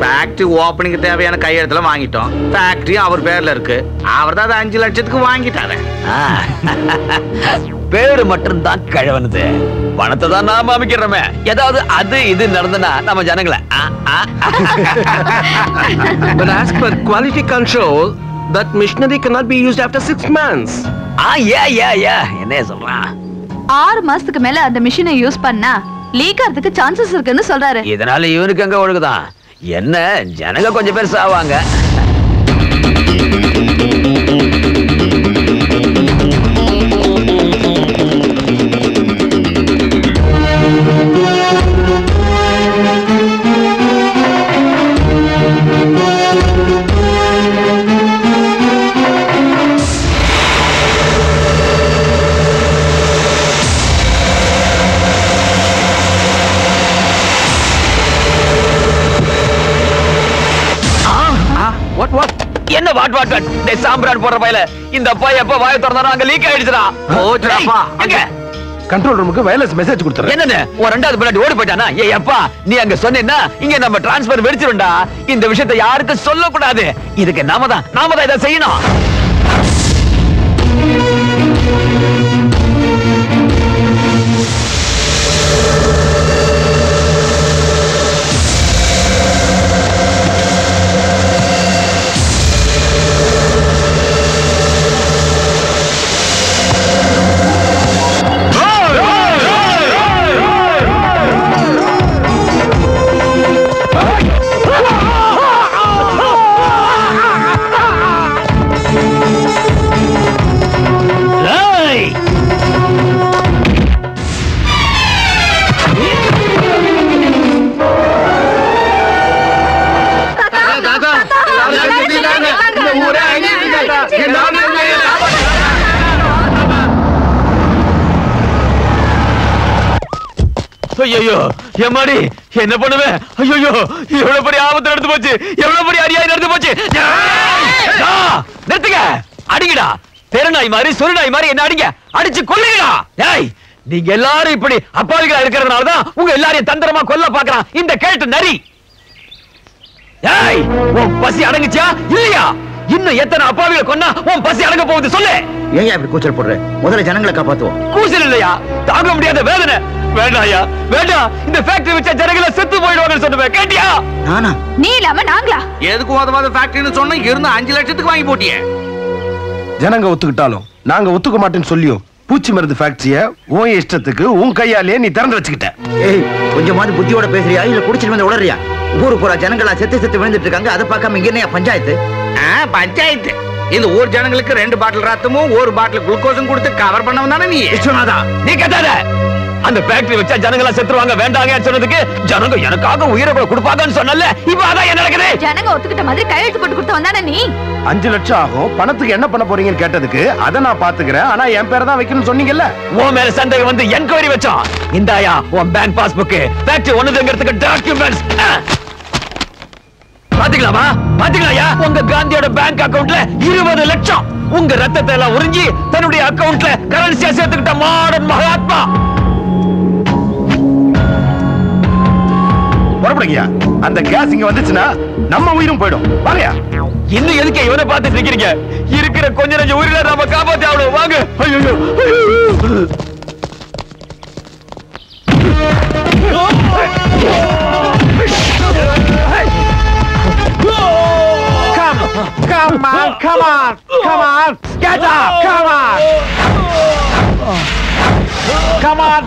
ஃபேக்டரி ஓபனிங் தேவையான கையெழுத்துல வாங்கிட்டோம். ஃபேக்டரி அவர் பேர்ல இருக்கு. அவர் தான் 5 லட்சத்துக்கு வாங்கிட்டாரு. பேரு மட்டும் தான் கழவனுது, பணத்தை தான் நாம அமைக்கிறோமே. ஏதாவது அது இது நடந்தனா நம்ம ஜனங்களை But as per quality control, that machinery cannot be used after 6 months. என்ன சொல்றான்? 6 மாசத்துக்கு மேல அந்த மிஷினை யூஸ் பண்ணா லீக் ஆகிறதுக்கு சான்சஸ் இருக்குன்னு சொல்றாரு. இதனால இவனுக்கு அங்க ஒழுகுதான். என்ன ஜனங்க கொஞ்சம் பேர் சாவாங்க. என்ன வாட் வாட் வாட் டேய் சாம்பிரான் போற பையல, இந்த பைய எப்ப வாயை திறந்தானோ அங்க லீக் ஆயிடுச்சுடா. ஓட்றப்பா அங்க கண்ட்ரோல் ரூமுக்கு வயர்லெஸ் மெசேஜ் கொடுத்துறேன். என்னன்னு ஒரு ரெண்டாவது பின்னாடி ஓடி போயிட்டானா? ஏய் அப்பா, நீ அங்க சொன்னேன்னா இங்க நம்ம டிரான்ஸ்ஃபர் வெடிச்சிரும்டா. இந்த விஷயத்தை யாருக்கும் சொல்ல கூடாது. இதுக்கு நாம தான் இதை செய்யணும். ஐயோ எம்மாடி என்ன பண்ணுவேன்? ஐயோ எவ்வளவு பெரிய ஆபத்து நடந்து போச்சு, எவ்வளவு பெரிய அநியாயம் நடந்து போச்சு. நிறுத்துங்க, அடிங்கடா. தெருநாய் மாதிரி சொருநாய் மாதிரி என்ன அடிங்க, அடிச்சு கொல்லுங்கடா. ஏய், நீங்க எல்லாரும் இப்படி அப்பாவிகளா இருக்கிறதுனாலதான் உங்க எல்லாரையும் தந்திரமா கொல்ல பாக்குறான் இந்த கேட்டு நரி. ஏய், உன் பசி அடங்குச்சா இல்லையா? இன்னும் எத்தனை அப்பாவிகளை கொன்னா உன் பசி அடங்க போகுது சொல்லு. ஏன் இப்படி கூச்சல் போடுற? முதல்ல ஜனங்களை காப்பாத்துவோம். கூச்சல் இல்லையா, தாங்க முடியாத வேதனை. வேண்டாயா, வேண்டாம். இந்த ஃபேக்டரி வச்ச ஜனங்களை செத்து போயிடுவாங்கன்னு சொன்னேன், கேட்டியா? நானா? நீ இல்லாம நாங்களா? எதுக்கு உதவாத ஃபேக்டரின்னு சொன்னா இருந்த 5 லட்சத்துக்கு வாங்கி போட்டியே. ஜனங்க ஒத்துக்கிட்டாலும் நாங்க ஒத்துக்க மாட்டேன்னு சொல்லியும் பூச்சி மருந்து ஃபேக்டரிய உன் இஷ்டத்துக்கு உன் கையாலேயே நீ திறந்து வச்சுக்கிட்ட. ஏய், கொஞ்சமாவது புத்தியோட பேசுறியா இல்ல குடிச்சிட்டு வந்து உளறியா? ஊரு பூரா ஜனங்களா செத்து செத்து விழுந்துட்டு இருக்காங்க, அதை பார்க்காம இங்க என்ன பஞ்சாயத்து? பஞ்சாயத்து இந்த ஊர் ஜனங்களுக்கு 2 பாட்டில் ரத்தமும் 1 பாட்டில் குளுக்கோஸும் கொடுத்து கவர் பண்ணவன் தானே நீ. நீ கத்தாத. அந்த ஃபேக்டரி வச்சா ஜனங்களா செத்துருவாங்க வேண்டாங்க சொன்னதுக்கு ஜனங்க எனக்காக உயிரை கூட கொடுப்பாங்கன்னு சொன்னல. இப்ப அதான் என்ன நடக்குது? ஜனங்க ஒத்துக்கிட்ட மாதிரி கையெழுத்து போட்டு கொடுத்து வந்தானே நீ. 5 லட்சம் ஆகும், பணத்துக்கு என்ன பண்ண போறீங்கன்னு கேட்டதுக்கு அதை நான் பாத்துக்கிறேன், ஆனா என் பேரை தான் வைக்கணும்னு சொன்னீங்கல்ல. உன் மேல சந்தேகம் வந்து என்கொயரி வச்சான். இந்தாயா உன் பேங்க் பாஸ்புக், ஃபேக்டரி ஒண்ணுங்கிறதுக்கு டாக்குமெண்ட்ஸ். பாத்தீங்களாமா, பாத்தீங்களா? உங்க காந்தியோட பேங்க் அக்கவுண்ட்ல 20 லட்சம் உங்க ரத்தத்தை எல்லாம் உறிஞ்சி தன்னுடைய அக்கவுண்ட்ல கரன்சியா சேர்த்துக்கிட்ட மாடர்ன் மகாத்மா. புறப்படுங்கயா, அந்த கேஸ் இங்க வந்துச்சுன்னா நம்ம உயிரும் போயிடும். வாங்கயா. இன்னும் எதுக்கு இவனை பார்த்துட்டு நிக்கிறீங்க? இருக்கிற கொஞ்ச நஞ்ச உயிரை நாம காப்பாத்தி ஆகணும். வாங்க. ஐயோ Come on, come on, come on, get up, come on, come on.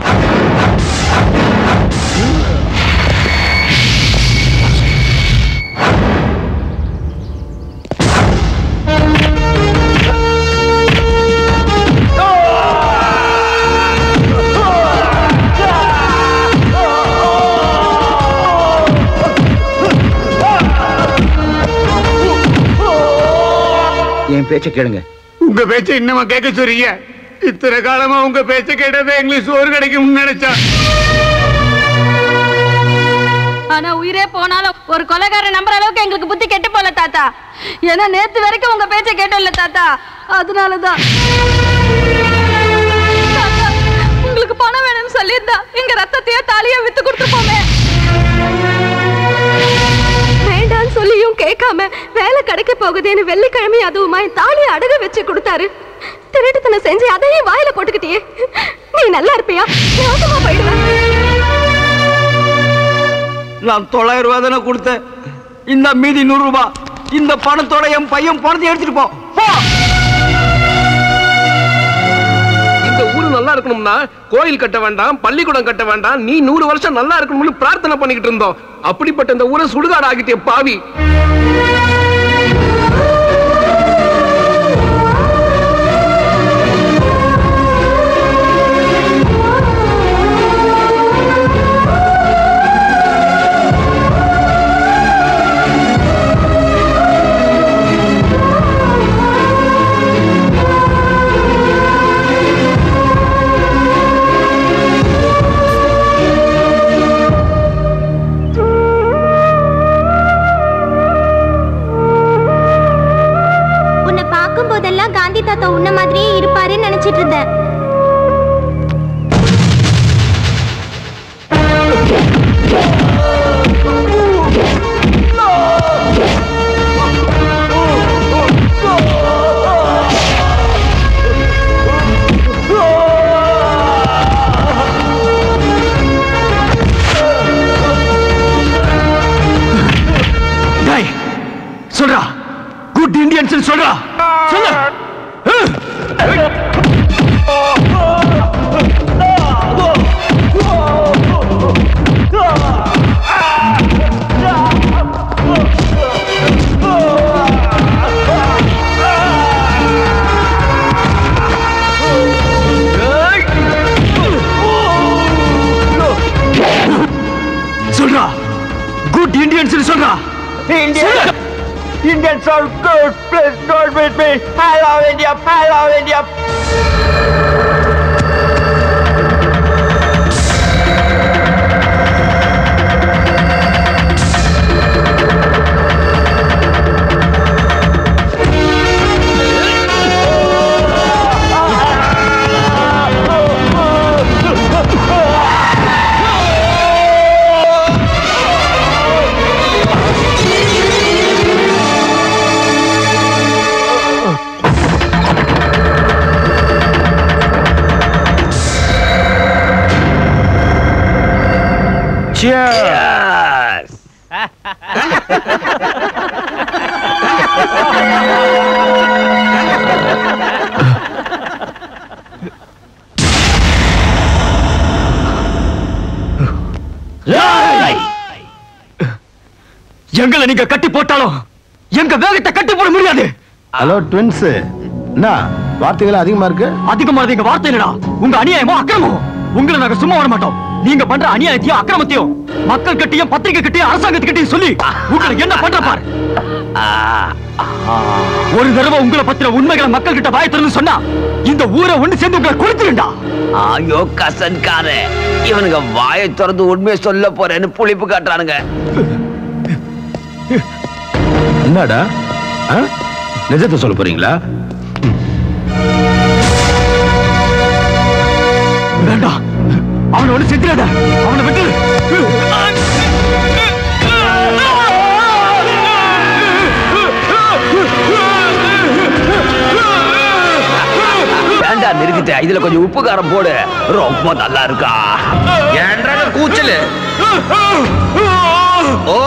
என் பேச்ச கேளுங்க. உங்க பேச்ச இன்னமா கேட்க சொல்றீங்க? இத்தனை காலமா உங்க பேச்ச கேட்டதே எங்களுக்கு சோறு கிடைக்கும் நினைச்சா. ஆனா உயிரே போனாலும் ஒரு கொலைகாரன் நம்புற அளவுக்கு எங்களுக்கு புத்தி கெட்டு போல தாத்தா. ஏன்னா நேத்து வரைக்கும் உங்க பேச்ச கேட்டோம்ல தாத்தா, அதனாலதான். உங்களுக்கு பணம் வேணும்னு சொல்லியிருந்தா எங்க ரத்தத்தையே தாலியா வித்து கொடுத்துருப்போமே. வேண்டான்னு சொல்லியும் கேட்காம வேலை கிடைக்க போகுதுன்னு வெள்ளிக்கிழமை அதுவுமா தாலியை அடகு வச்சு கொடுத்தாரு. திருட்டுத்தனை செஞ்சு அதையும் வாயில போட்டுக்கிட்டியே. நீ நல்லா இருப்பியா? நாசமா போயிடுவேன். நான் 900 ரூபாய் தானே கொடுத்தேன். இந்த மீதி 100 ரூபாய். இந்த பணத்தோட என் பையன் பணத்தை எடுத்துட்டு போ. இந்த ஊரு நல்லா இருக்கணும்னா கோயில் கட்ட வேண்டாம், பள்ளிக்கூடம் கட்ட வேண்டாம், நீ 100 வருஷம் நல்லா இருக்கணும்னு பிரார்த்தனை பண்ணிக்கிட்டு இருந்தோம். அப்படிப்பட்ட இந்த ஊரை சுடுகாடு ஆகிட்டே பாவி. காந்தி தாத்தா உன்ன மாதிரியே இருப்பாருன்னு நினைச்சிட்டு இருந்தேன். சொல்றா, குட் இந்தியன்ஸ் சொல்றா, சொல்லு. சொல்றா, குட் இந்தியன்ஸ் சொல்றா. Indians are good. Please don't beat me. I love India. I love India. Cheers. எங்களை நீங்க கட்டி போட்டாலும் எங்க வேகத்தை கட்டி போட முடியாது. ஹலோ ட்வின்ஸ், என்ன வார்த்தைகள் அதிகமா இருக்கு? அதிகமானது எங்க வார்த்தை இல்லடா, உங்க அநியாயமோ அக்கிரமோ. உங்களை நாங்க சும்மா விட மாட்டோம். நீங்க பண்ற அநியாயத்தையும் அக்கிரமத்தையும் மக்கள் கிட்டையும் பத்திரிகை கிட்டையும் அரசாங்கத்துக்கிட்டையும் சொல்லி உங்களை என்ன பண்ற பாரு. ஒரு தடவை உங்களை பத்திர உண்மைகளை மக்கள் கிட்ட வாய் திறந்து சொன்னா இந்த ஊரை ஒண்ணு சேர்ந்து உங்களை கொடுத்துருண்டா. ஐயோ கசன்காரே, இவனுங்க வாயை திறந்து உண்மையை சொல்ல போறேன்னு புளிப்பு காட்டுறானுங்க. என்னடா நிஜத்தை சொல்ல போறீங்களா? வேண்டாம், அவனை ஒண்ணு செத்துறாத, அவனை விட்டு. வேண்டாம், நிறுத்திட்ட. இதுல கொஞ்சம் உப்பு காரம் போடு, ரொம்ப நல்லா இருக்கா. ஏன்றாங்க கூச்சலு? ஓ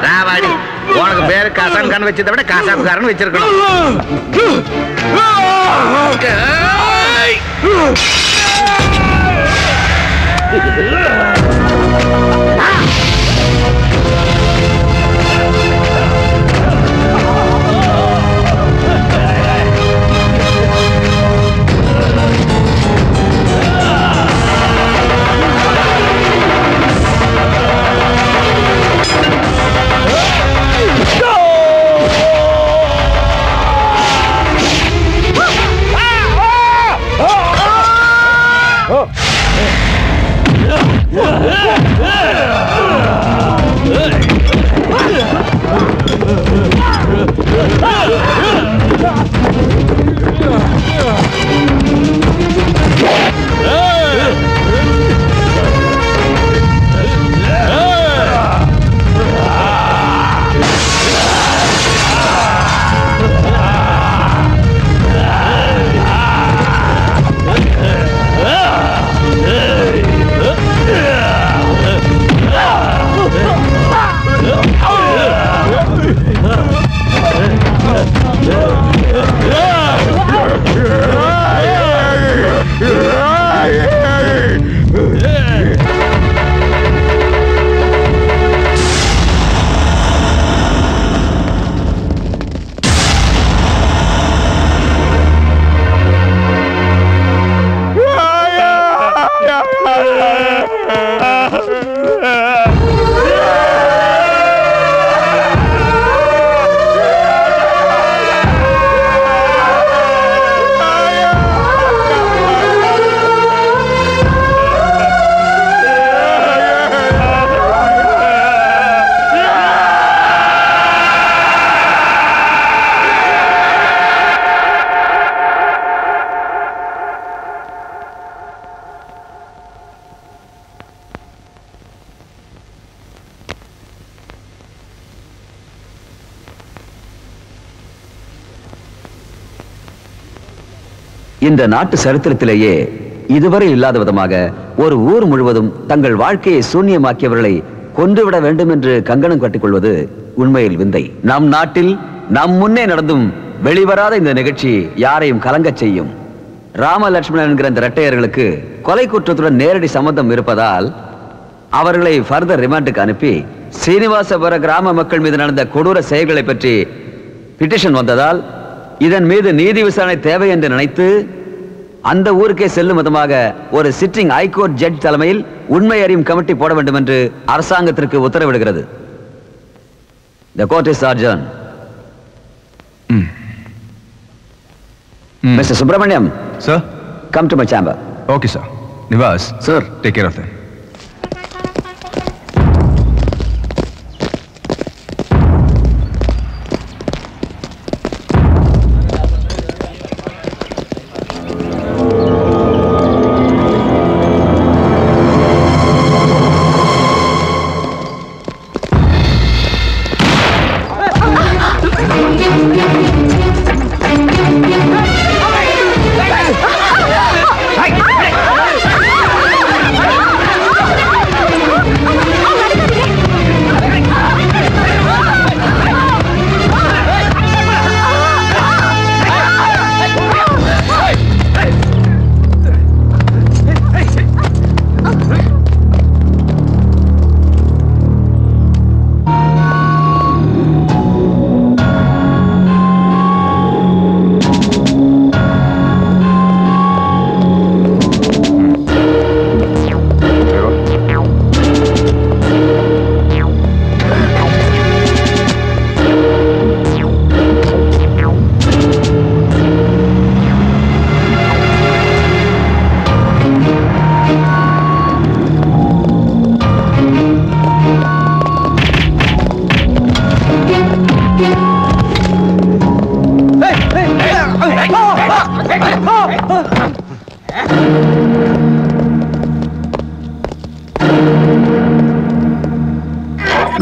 ராவாடி, உனக்கு பேரு கசான்கான் வச்சதை விட காசாப்காரன் வச்சிருக்கணும். இந்த நாட்டு சரித்திரத்திலேயே இதுவரை இல்லாத விதமாக ஒரு ஊர் முழுவதும் தங்கள் வாழ்க்கையை சூன்யமாக்கியவர்களை கொன்றுவிட வேண்டும் என்று கங்கணம் கட்டிக்கொள்வது உண்மையில் விந்தை. நம் நாட்டில் நம் முன்னே நடந்தும் வெளிவராத இந்த நிகழ்ச்சி யாரையும் கலங்கச் செய்யும். ராம லட்சுமணன் என்கிற இந்த இரட்டையர்களுக்கு கொலை குற்றத்துடன் நேரடி சம்பந்தம் இருப்பதால் அவர்களை ஃபர்தர் ரிமாண்டுக்கு அனுப்பி சீனிவாசபுர கிராம மக்கள் மீது நடந்த கொடூர செயல்களை பற்றி பிட்டிஷன் வந்ததால் இதன் மீது நீதி விசாரணை தேவை என்று நினைத்து அந்த ஊருக்கே செல்லும் விதமாக ஒரு சிட்டிங் ஹைகோர்ட் ஜட்ஜ் தலைமையில் உண்மை அறியும் கமிட்டி போட வேண்டும் என்று அரசாங்கத்திற்கு உத்தரவிடுகிறது. The court is adjourned. Mr. Subramaniam. Sir. Come to my chamber. Okay, sir. Nivas. Sir. Take care of them.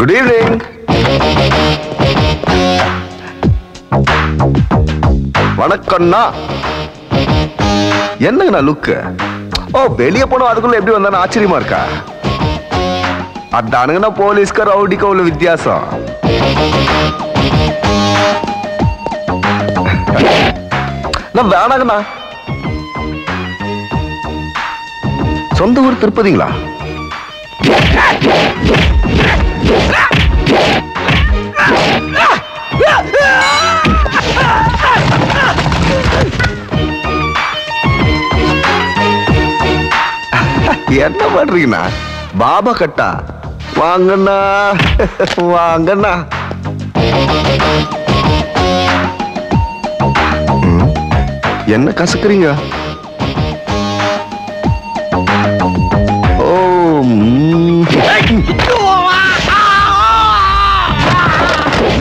Good evening. வணக்கம்ண்ணா. என்னங்கண்ணா லுக்கு? ஓ, வெளியே போனோம் அதுக்குள்ள எப்படி வந்தானு ஆச்சரியமா இருக்கா? அதானுங்கண்ணா போலீஸ்க்கு ரவுடிக்கு உள்ள வித்தியாசம். நான் வேணாங்கண்ணா. சொந்த ஊர் திருப்பதிங்களா? என்ன பண்றீங்கண்ணா? பாபா கட்டா வாங்கண்ணா, வாங்கண்ணா. என்ன கசக்குறீங்க? ஓ,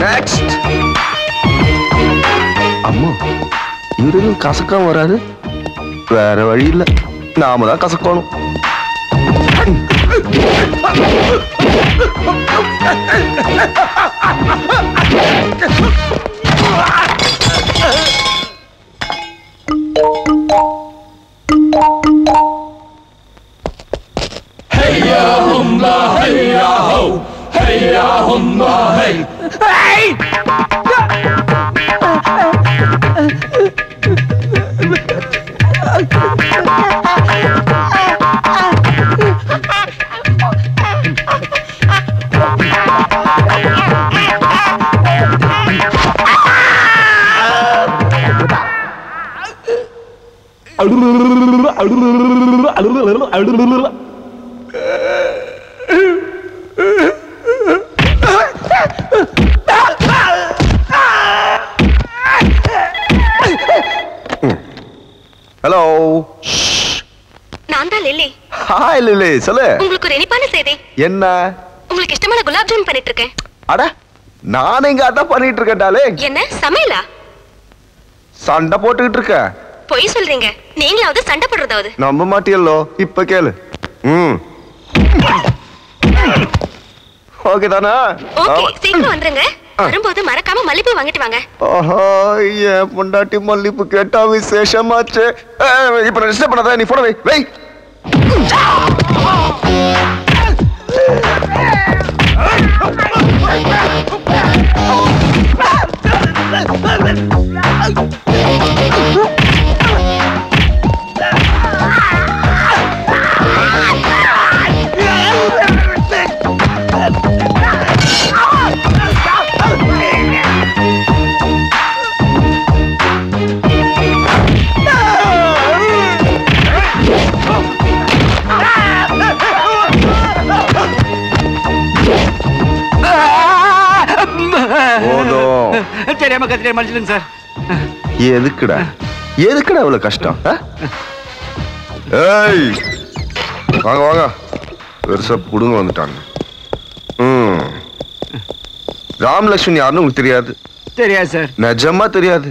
நெக்ஸ்ட். அம்மா, இவரு கசக்காம வராது. வேற வழி இல்ல, நாம தான் கசக்கணும். Hey-ya humma, hey-ya ho, hey-ya humma, hey. Hey! Hello. நான் தான் லில்லி. ஹாய் லில்லி, சொல்லு. உங்களுக்கு ஒரு இனிப்பான செய்தி. என்ன? உங்களுக்கு இஷ்டமான குலாப் ஜாமுன் பண்ணிட்டு இருக்கேன். அட, நான் இங்க அதான் பண்ணிட்டு இருக்கேன்டாலே. என்ன சமையலா? சண்டை போட்டுக்கிட்டு இருக்க. பொய் சொல்றீங்க. நீங்களாவது சண்டை போடுறதாவது. நம்ப மாட்டியல்லோ, இப்ப கேளு. ஓகே தானா? ஓகே, சீக்கிரம் வந்துருங்க. வரும்போது மறக்காம மல்லிப்பூ வாங்கிட்டு வாங்க. ஓஹோ, என் பொண்டாட்டி மல்லிப்பூ கேட்டா விசேஷமாச்சு. இப்ப டிஸ்டர்ப் பண்ணாத, நீ போன வை. தெரியாம கத்திரியா மன்னிச்சிடுங்க சார். எதுக்குடா எதுக்குடா இவ்வளவு கஷ்டம்? ஏய், வாங்க வாங்க, பெருசா புடுங்க வந்துட்டாங்க. ராமலட்சுமி யாருன்னு உங்களுக்கு தெரியாது? தெரியாது சார். நிஜமா தெரியாது.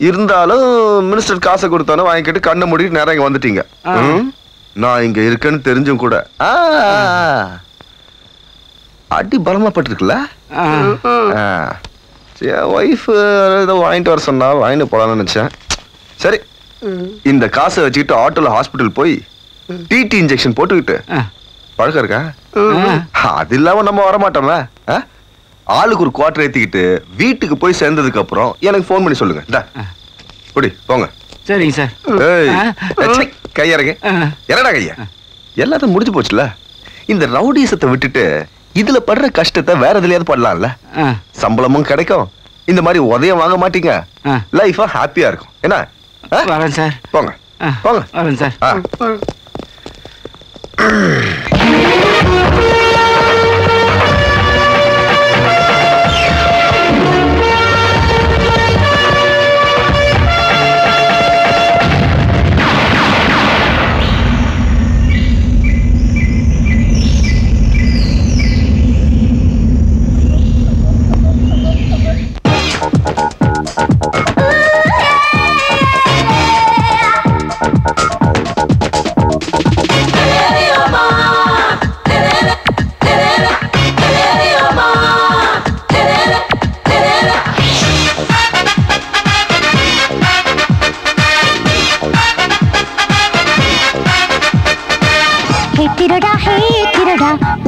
இருந்தாலும் மினிஸ்டர் காசை கொடுத்தானே வாங்கிக்கிட்டு கண்ணை மூடிட்டு நேரம் இங்க வந்துட்டீங்க. நான் இங்க இருக்கேன்னு தெரிஞ்சும் கூட அடி பலமா பட்டிருக்குல்ல. என் ஒய்ஃப் ஏதோ வாங்கிட்டு வர சொன்னா வாங்கிட்டு போலான்னு நினைச்சேன். சரி, இந்த காசை வச்சுக்கிட்டு ஆட்டோல ஹாஸ்பிட்டல் போய் டிடி இன்ஜெக்ஷன் போட்டுக்கிட்டு பழக்கம் இருக்கா? அது இல்லாம நம்ம வரமாட்டோம்ல. ஆளுக்கு ஒரு குவார்டர் ஏத்திக்கிட்டு வீட்டுக்கு போய் சேர்ந்ததுக்கு அப்புறம் எனக்கு போன் பண்ணி சொல்லுங்க. போங்க. சரிங்க சார். ஏய், கையறங்க. என்னடா கையா? எல்லாத்தையும் முடிஞ்சு போச்சுல. இந்த ரவுடிசத்தை விட்டுட்டு இதுல படுற கஷ்டத்தை வேற எதுலயாவது படலாம்ல. சம்பளமும் கிடைக்கும், இந்த மாதிரி உதயம் வாங்க மாட்டீங்க, லைஃபா ஹாப்பியா இருக்கும். என்ன? வரேன் சார். போங்க போங்க. வரேன் சார்.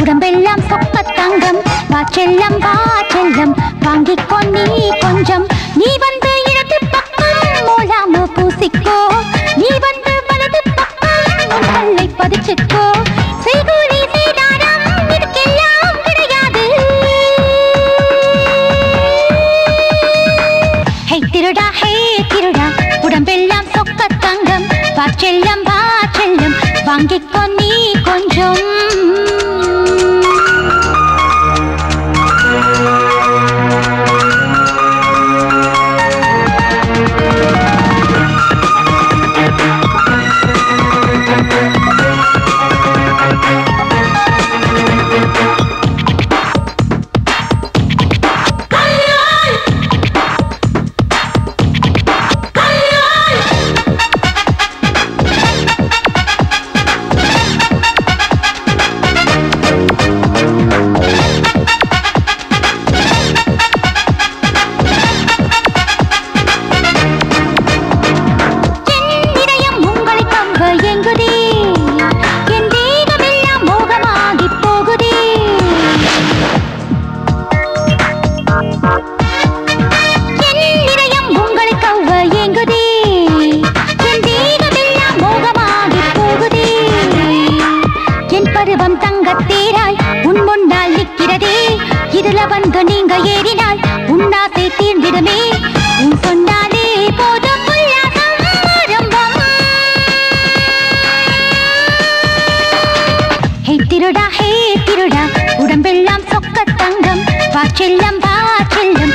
உடம்பெல்லாம் சொக்க தங்கம் வா செல்லம் வாங்கிக்கோ நீ கொஞ்சம் நீ வந்து இடது பக்கம் மூலாம பூசிக்கோ நீ வந்து வலது பக்கம் உன்னை பதிச்சுக்கோ செய்கூலி சேதாரம் இதுக்கெல்லாம் கிடையாது ஹே திருடா உடம்பெல்லாம் சொக்க தங்கம் வா செல்லம் வாங்கிக்கோ நீ கொஞ்சம்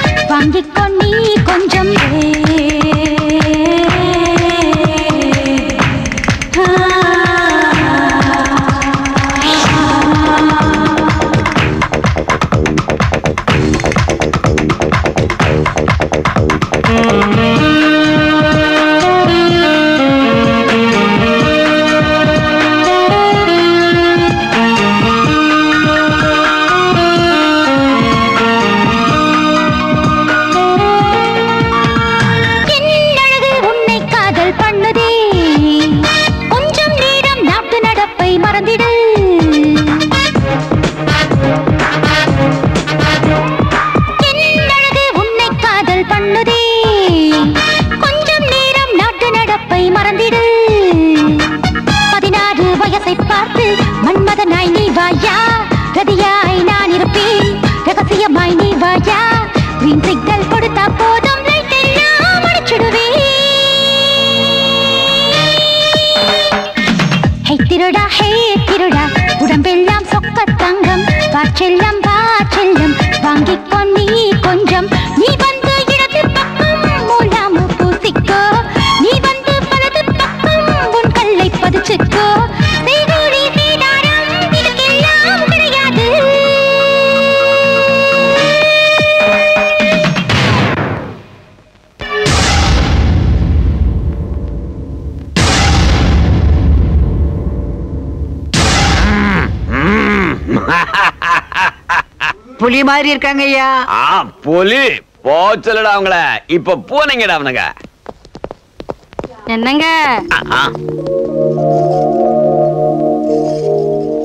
வாங்கிக்கோ நீ கொஞ்சம் உடம்பெல்லாம் சொக்க தங்கம் வா செல்லம் வாங்கிக்கோ நீ கொஞ்சம் நீ வந்து இடது பக்கம் மூலாம பூசிக்கோ நீ வந்து வலது பக்கம் உன் கல்லை பதிச்சுக்கோ செய்கூலி சேதாரம் இதுக்கெல்லாம் கிடையாது புலி மாதிரி இருக்காங்க ஐயா. புலி போச்சலடா அவங்கள. இப்ப பூனைங்கடா அவனுங்க. என்னங்க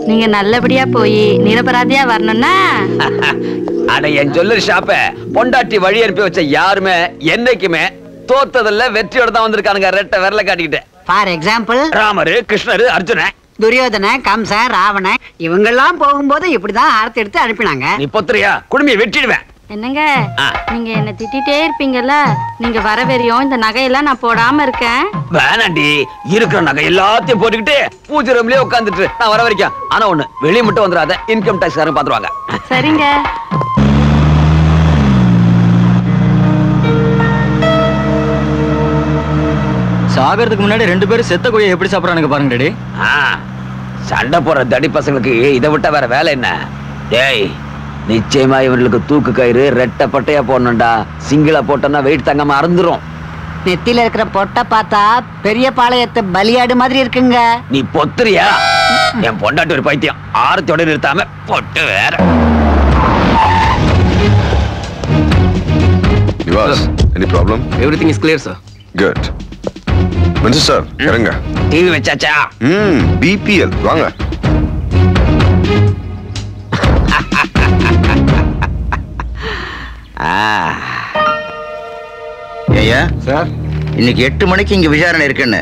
நீங்க நல்லபடியா போய் நிரபராதியா வரணும்னா அட என் ஜுவல்லரி ஷாப்ப பொண்டாட்டி வழி அனுப்பி வச்ச யாருமே என்னைக்குமே தோத்ததில்ல வெற்றியோட தான் வந்திருக்கானுங்க. ரெட்டை விரல காட்டிக்கிட்டு. ஃபார் எக்ஸாம்பிள் ராமரு, கிருஷ்ணரு, அர்ஜுன, துரியோதன, கம்சன், ராவணன் இவங்கெல்லாம் போகும்போது இப்படிதான் ஆரத்தி எடுத்து அனுப்பினாங்க. நீ பொத்துறியா குடுமையை வெட்டிடுவேன். என்னங்க நீங்க என்ன திட்டிட்டே இருப்பீங்கல்ல, நீங்க வர வரையும் இந்த நகையெல்லாம் நான் போடாம இருக்கேன். வேணாண்டி, இருக்கிற நகை எல்லாத்தையும் போட்டுக்கிட்டு பூஜை ரூம்லயே உட்காந்துட்டு நான் வர வரைக்கும். ஆனா ஒண்ணு, வெளியே மட்டும் வந்துடாத, இன்கம் டாக்ஸ் காரங்க பாத்துருவாங்க. சரிங்க. சாகறதுக்கு முன்னாடி ரெண்டு பேரும் செத்த கோயை எப்படி சாப்பிடறானுங்க பாருங்க டேடி. சண்டை போற தடி பசங்களுக்கு இதை விட்ட வேற வேலை என்ன? டேய், நிச்சயமா இவங்களுக்கு தூக்கு கயிறு ரெட்டை பட்டையா போடணும்டா. சிங்கிளா போட்டோம்னா வெயிட் தங்காம அறந்துரும். நெத்தில இருக்கிற பொட்டை பார்த்தா பெரிய பாளையத்தை பலியாடு மாதிரி இருக்குங்க. நீ பொத்துறியா? என் பொண்டாட்டி ஒரு பைத்தியம். ஆரத்தோட நிறுத்தாம பொட்டு வேற. Nivas, any problem? Everything is clear, sir. Good. Minister sir, இறங்க. டிவி வச்சாச்சா? BPL வாங்க. ஐயா சார், இன்னைக்கு 8 மணிக்கு இங்க விசாரணை இருக்குன்னு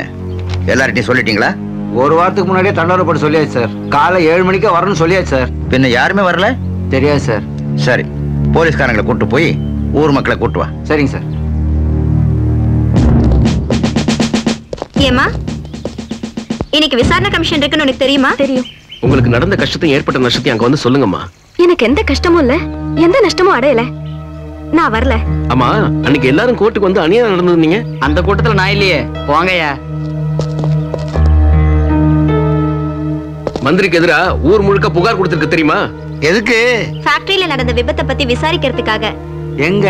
எல்லார்ட்டையும் சொல்லிட்டீங்களா? ஒரு வாரத்துக்கு முன்னாடியே தண்டோரப்பட்டு சொல்லியாச்சு சார். காலை 7 மணிக்கு வரணும்னு சொல்லியாச்சு சார். பின்ன யாருமே வரல? தெரியாது சார். சரி, போலீஸ்காரங்களை கூட்டு போய் ஊர் மக்களை கூட்டு வா. சரிங்க சார். ஏமா, இன்னைக்கு விசாரணை கமிஷன் இருக்குன்னு உனக்கு தெரியுமா? தெரியும். உங்களுக்கு நடந்த கஷ்டத்தையும் ஏற்பட்ட நஷ்டத்தையும் அங்க வந்து சொல்லுங்கம்மா. எனக்கு எந்த கஷ்டமும் இல்ல, எந்த நஷ்டமும் அடையல. நான் வரல. ஆமா, அன்னைக்கு எல்லாரும் கோர்ட்டுக்கு வந்து அநியாயம் நடந்தீங்க. அந்த கூட்டத்துல நான் இல்லையே. போங்கய்யா. மந்திரிக்கு எதிரா ஊர் முழுக்க புகார் கொடுத்திருக்கு தெரியுமா? எதுக்கு? ஃபேக்டரியில நடந்த விபத்தை பத்தி விசாரிக்கிறதுக்காக. எங்க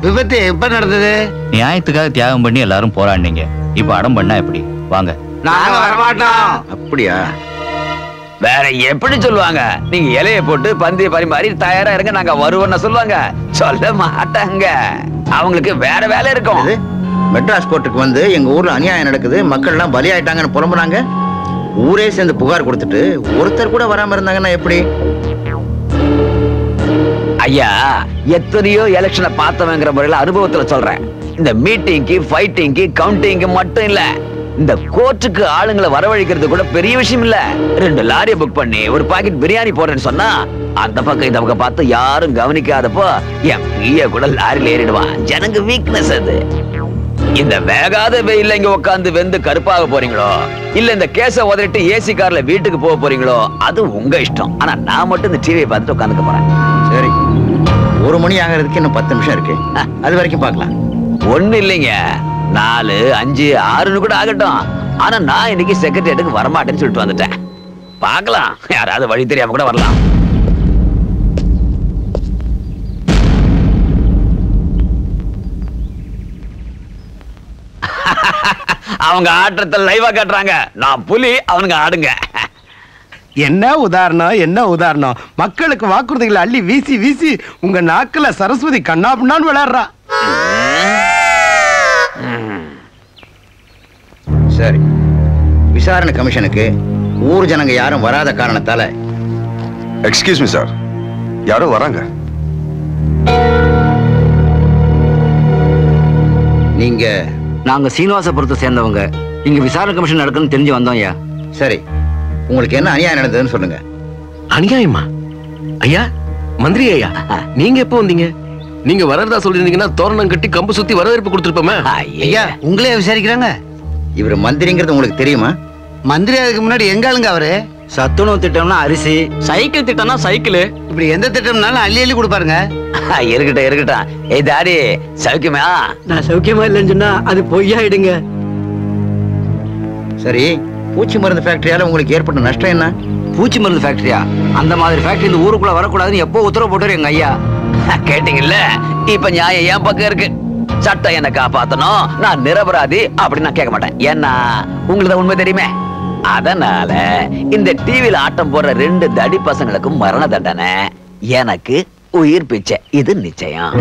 விபத்து எப்ப நடந்தது? நியாயத்துக்காக தியாகம் பண்ணி எல்லாரும் போராடினீங்க. இப்ப அடம் பண்ணா எப்படி? வாங்க. நாங்க வரமாட்டோம். அப்படியா? வேற எப்படி சொல்லுவாங்க? நீங்க இலைய போட்டு பந்திய பரிமாறி தயாரா இருங்க, நாங்க வருவோம்னு சொல்லுவாங்க. சொல்ல மாட்டாங்க. அவங்களுக்கு வேற வேலை இருக்கும். மெட்ராஸ் கோர்ட்டுக்கு வந்து எங்க ஊர்ல அநியாயம் நடக்குது, மக்கள் எல்லாம் பலியாயிட்டாங்கன்னு புலம்புனாங்க. ஊரே சேர்ந்து புகார் கொடுத்துட்டு ஒருத்தர் கூட வராம இருந்தாங்கன்னா எப்படி? ஐயா, எத்தனையோ எலெக்ஷனை பார்த்தவங்கிற முறையில அனுபவத்துல சொல்றேன். இந்த மீட்டிங்க்கு, ஃபைட்டிங்க்கு, கவுண்டிங்க்கு மட்டும் இல்ல, இந்த கோர்ட்டுக்கு ஆளுங்களை வரவழைக்கிறது கூட பெரிய விஷயம் இல்ல. 2 லாரியை புக் பண்ணி ஒரு பாக்கெட் பிரியாணி போடுறேன்னு சொன்னா அந்த பக்கம் இந்த பக்கம் பார்த்து யாரும் கவனிக்காதப்போ என் பிய கூட லாரியில ஏறிடுவான். ஜனங்க வீக்னஸ் அது. இந்த வேகாத வெயில்ல இங்க உட்காந்து வெந்து கருப்பாக போறீங்களோ, இல்ல இந்த கேஸ உதறிட்டு ஏசி கார்ல வீட்டுக்கு போக போறீங்களோ, அது உங்க இஷ்டம். ஆனா நான் மட்டும் இந்த டிவியை பார்த்துட்டு உட்காந்துக்க போறேன். சரி, 1 மணி ஆகிறதுக்கு இன்னும் 10 நிமிஷம் இருக்கு. அது வரைக்கும் பார்க்கலாம். ஒண்ணு இல்லைங்க, 4, 5, 6 கூட ஆகட்டும். ஆனா நான் இன்னைக்கு செக்ரட்டரியேட்டுக்கு வரமாட்டேன்னு சொல்லிட்டு வந்துட்டேன். பார்க்கலாம், யாராவது வழி தெரியாம கூட வரலாம். அவங்க ஆட்டத்தில் லைவா காட்டுறாங்க. நான் புலி, அவனுங்க ஆடுங்க. என்ன உதாரணம், என்ன உதாரணம்? மக்களுக்கு வாக்குறுதிகளை அள்ளி வீசி வீசி உங்க நாக்குல சரஸ்வதி கண்ணாப்புண்ணான்னு விளையாடுறா. சரி, விசாரணை கமிஷனுக்கு ஊர் ஜனங்க யாரும் வராத காரணத்தால. எக்ஸ்கியூஸ் மீ சார், யாரோ வராங்க. நீங்க? நாங்க சீனிவாசபுரத்தை சேர்ந்தவங்க. இங்க விசாரணை கமிஷன் நடக்குன்னு தெரிஞ்சு வந்தோம் ஐயா. சரி, உங்களுக்கு என்ன அநியாயம் நடந்ததுன்னு சொல்லுங்க. அநியாயமா? ஐயா, மந்திரி ஐயா, நீங்க எப்போ வந்தீங்க? நீங்க வரதா சொல்லிருந்தீங்கன்னா தோரணம் கட்டி கம்பு சுத்தி வரவேற்பு கொடுத்திருப்போமே. ஐயா, உங்களே விசாரிக்கிறாங்க. இவர் மந்திரிங்கிறது உங்களுக்கு தெரியுமா? மந்திரி அதுக்கு முன்னாடி எங்க ஆளுங்க அவரு? சத்துணவு திட்டம்னா அரிசி, சைக்கிள் திட்டம்னா சைக்கிள், இப்படி எந்த திட்டம்னாலும் அள்ளி அள்ளி கொடுப்பாருங்க. இருக்கட்டும் இருக்கட்டும். ஏய் டாடி, சௌக்கியமா? நான் சௌக்கியமா இல்லைன்னு சொன்னா அது பொய்யாயிடுங்க. சரி, பூச்சி மருந்து ஃபேக்டரியால உங்களுக்கு ஏற்பட்ட நஷ்டம் என்ன? பூச்சி மருந்து ஃபேக்டரியா? அந்த மாதிரி ஃபேக்டரி இந்த ஊருக்குள்ள வரக்கூடாதுன்னு எப்போ உத்தரவு போட்டாரு எங்க ஐயா. கேட்டீங்கல்ல, இப்ப நியாயம் என் பக்கம் இருக்கு. சட்டம் என்ன காப்பாத்தணும், நான் நிரபராதி அப்படி நான் கேட்க மாட்டேன். ஏன்னா உங்களுக்கு உண்மை தெரியுமே. அதனால இந்த டிவில ஆட்டம் போடுற 2 தடி பசங்களுக்கும் மரண தண்டனை, எனக்கு உயிர் பிச்சை. இது நிச்சயம்.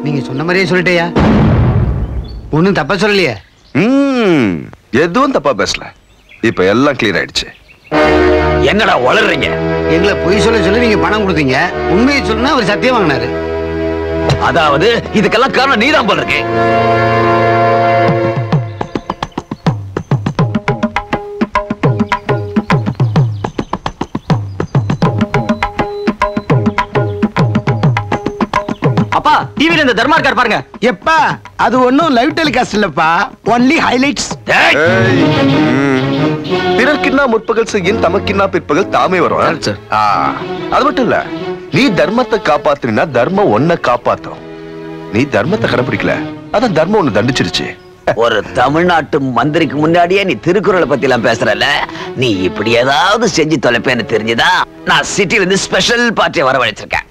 நீங்க சொன்ன மாதிரியே சொல்லிட்டேயா? ஒன்னும் தப்பா சொல்லலையே? எதுவும் தப்பா பேசல. இப்ப எல்லாம் கிளியர் ஆயிடுச்சு. என்னடா வளர்றீங்க? எங்களை பொய் சொல்ல சொல்லி நீங்க பணம் கொடுத்தீங்க. உண்மையை சொன்னா அவர் சத்தியம் வாங்கினாரு. அதாவது இதுக்கெல்லாம் காரணம் நீதான் போல இருக்கு. அப்பா, டிவில இந்த தர்மா இருக்கார் பாருங்க. எப்பா, அது ஒண்ணும் லைவ் டெலிகாஸ்ட் இல்லப்பா, ஒன்லி ஹைலைட்ஸ். பிறர்க்கின்னா முற்பகல் செய்யின் தமக்கின்னா பிற்பகல் தாமே வரும். அது மட்டும் இல்ல, நீ தர்மத்தை காப்பாத்தினா தர்மம் ஒன்ன காப்பாத்தும். நீ தர்மத்தை கடைபிடிக்கல, அதான் தர்மம் ஒன்னு தண்டிச்சிருச்சு. ஒரு தமிழ்நாட்டு மந்திரிக்கு முன்னாடியே நீ திருக்குறளை பத்தி எல்லாம் பேசுறல. நீ இப்படி ஏதாவது செஞ்சு தொலைப்பேன்னு தெரிஞ்சுதான் நான் சிட்டில இருந்து ஸ்பெஷல் பார்ட்டியை வரவழைச்சிருக்கேன்.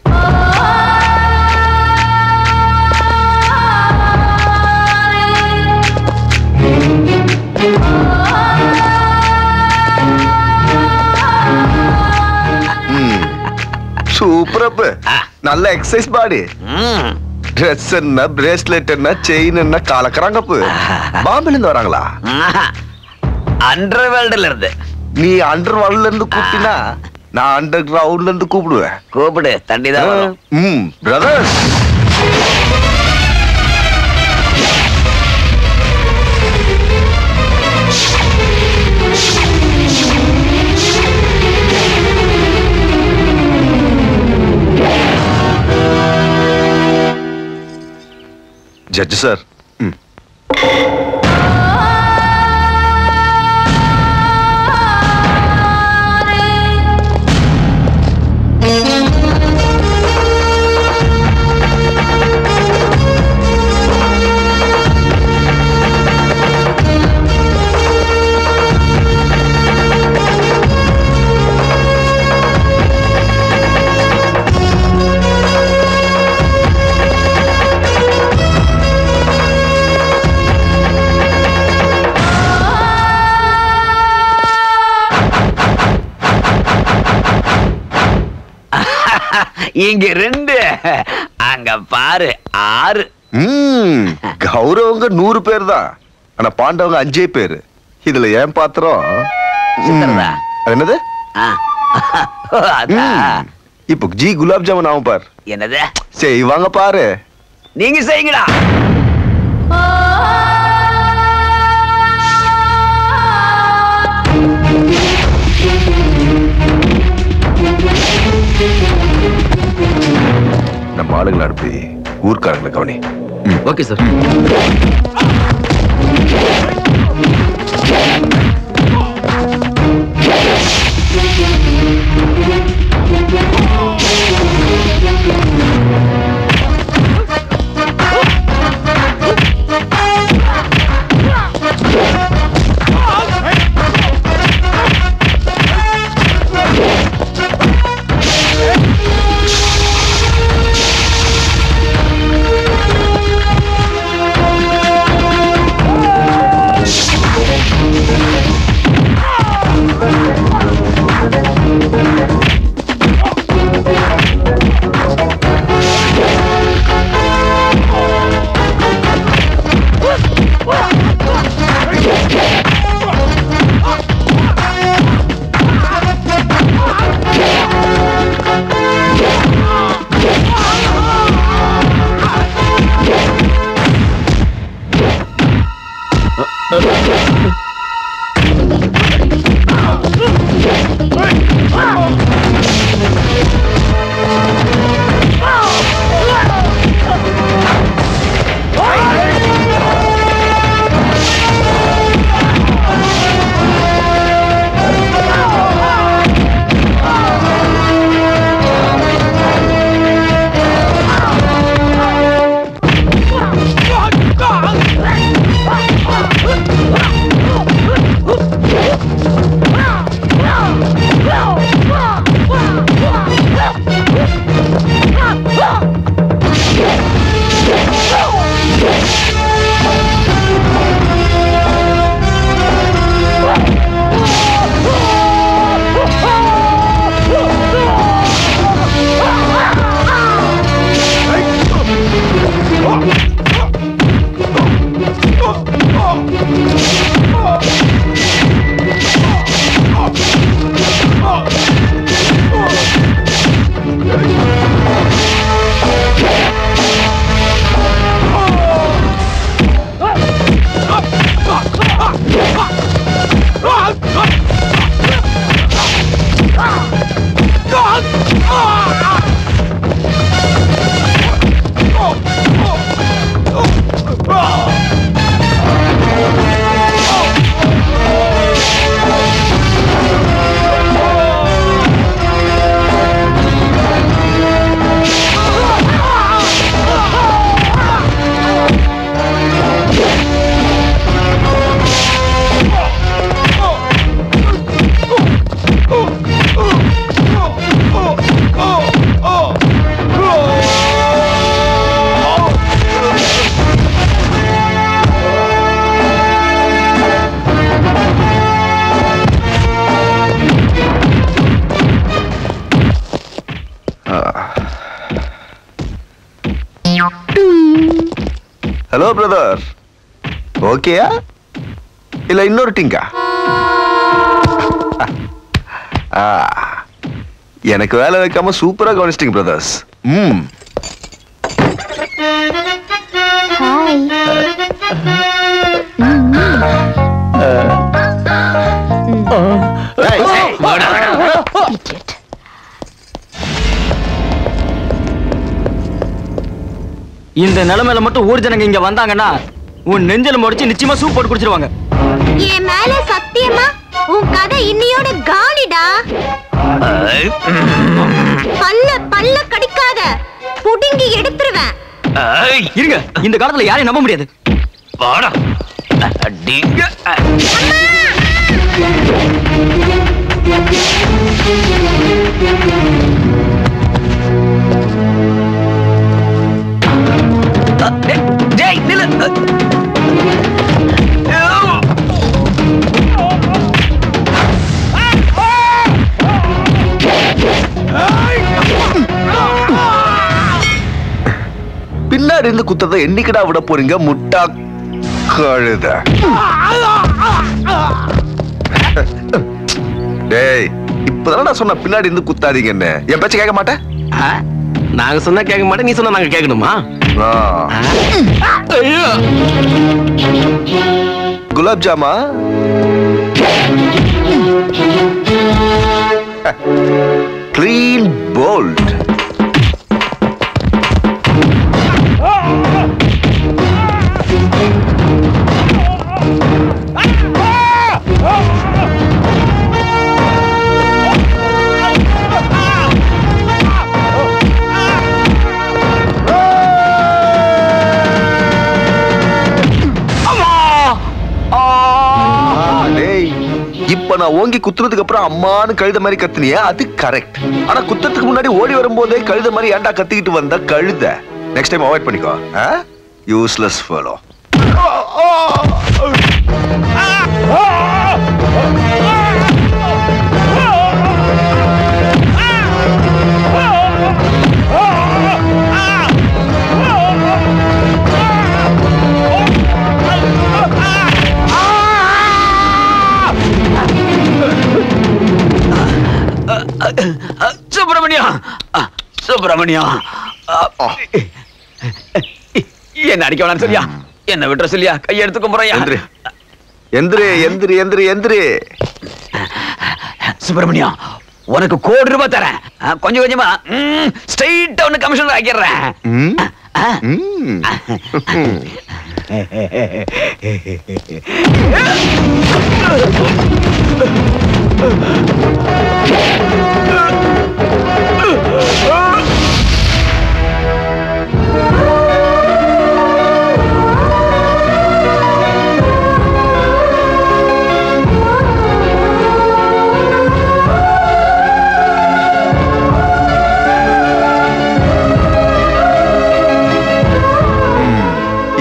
சூப்பரப்பு, நல்ல எக்ஸசைஸ் பாடி. ட்ரெஸ் என்ன, பிரேஸ்லெட் என்ன, செயின் என்ன, காலக்கறாங்கப்பு. பாம்பேல இருந்து வராங்களா? அண்டர் வேர்ல்டுல இருந்து. நீ அண்டர் வேர்ல்ட்ல இருந்து கூட்டினா நான் அண்டர் கிரவுண்ட்ல இருந்து கூப்பிடுவேன். கூப்பிடு, தண்ணி தான் வரும். பிரதர்ஸ். Judge sir. இங்க 2, அங்க பாரு 6. கௌரவங்க 100 பேர் தான், ஆனா பாண்டவங்க 5 பேர். இதுல ஏன் பாத்திரம் என்னது? இப்போ ஜி குலாப் ஜாமுன் ஆகும் பார். என்னது செய்வாங்க பாரு. நீங்க செய்யுங்கடா. நம்ம ஆளுங்களை அனுப்பி ஊர்க்காரங்களை கவனி. Okay sir. ஹலோ பிரதர், ஓகேயா இல்ல இன்னொரு டிங்கா? எனக்கு வேலை வைக்காம சூப்பரா கவனிச்சிட்டீங்க பிரதர்ஸ். ஹாய். இந்த நிலைமையில மட்டும் ஊர் ஜனங்க இங்க வந்தாங்கன்னா உன் நெஞ்சல முடிச்சு நிச்சயமா சூப் போட்டு குடிச்சிருவாங்க. என் மேல சத்தியமா உன் கதை இன்னியோட காலிடா. பல்ல கடிக்காத, புடுங்கி எடுத்துருவேன். இருங்க, இந்த காலத்துல யாரையும் நம்ப முடியாது. வாடா அடிங்க. பின்னாடி இருந்து குத்தத்தை என்னைக்குடா விட போறீங்க முட்டா கழுத? டேய், இப்பதானடா சொன்ன பின்னாடி இருந்து குத்தாதீங்கன்னு. என் பேச்ச கேட்க மாட்டேன். நாங்க சொன்னா கேட்க மாட்டேன், நீ சொன்னா நாங்க கேட்கணுமா? குலாப் ஜாமா கிளீன் போல்ட். இப்ப நான் ஓங்கி குத்துறதுக்கு அப்புறம் அம்மானு கழுத மாதிரி கத்துனிய, அது கரெக்ட். ஆனா குத்துறதுக்கு முன்னாடி ஓடி வரும்போதே கழுத மாதிரி ஏன்டா கத்திக்கிட்டு வந்த கழுத? நெக்ஸ்ட் டைம் அவாய்ட் பண்ணிக்கோ. Useless fellow. சுப்பிரமணியம், என்ன அடிக்க வேணாம் சொல்லியா? என்ன விட்டுற சொல்லியா? கையெடுத்து கும்புறையா? எந்திரி எந்திரி எந்திரி எந்திரி. சுப்பிரமணியம், உனக்கு ₹1,00,00,000 தரேன். கொஞ்சம் கொஞ்சமா ஸ்ட்ரைட்டா ஒன்னு கமிஷனர் ஆக்கிடுறேன்.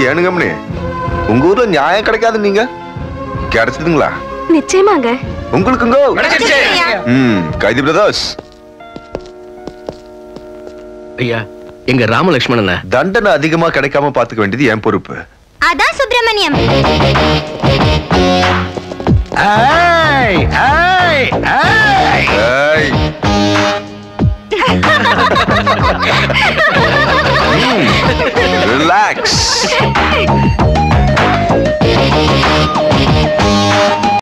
ஏனுங்கம்னே, உங்க ஊர்ல நியாயம் கிடைக்காது, நீங்க கிடைச்சதுங்களா? நிச்சயமாங்க. உங்களுக்குங்க கைதி பிரதர்ஸ். ஐயா, எங்க ராமலட்சுமணன் தண்டனை அதிகமா கிடைக்காம பாத்துக்க வேண்டியது என் பொறுப்பு. அதான் சுப்பிரமணியம். ரிலாக்ஸ்.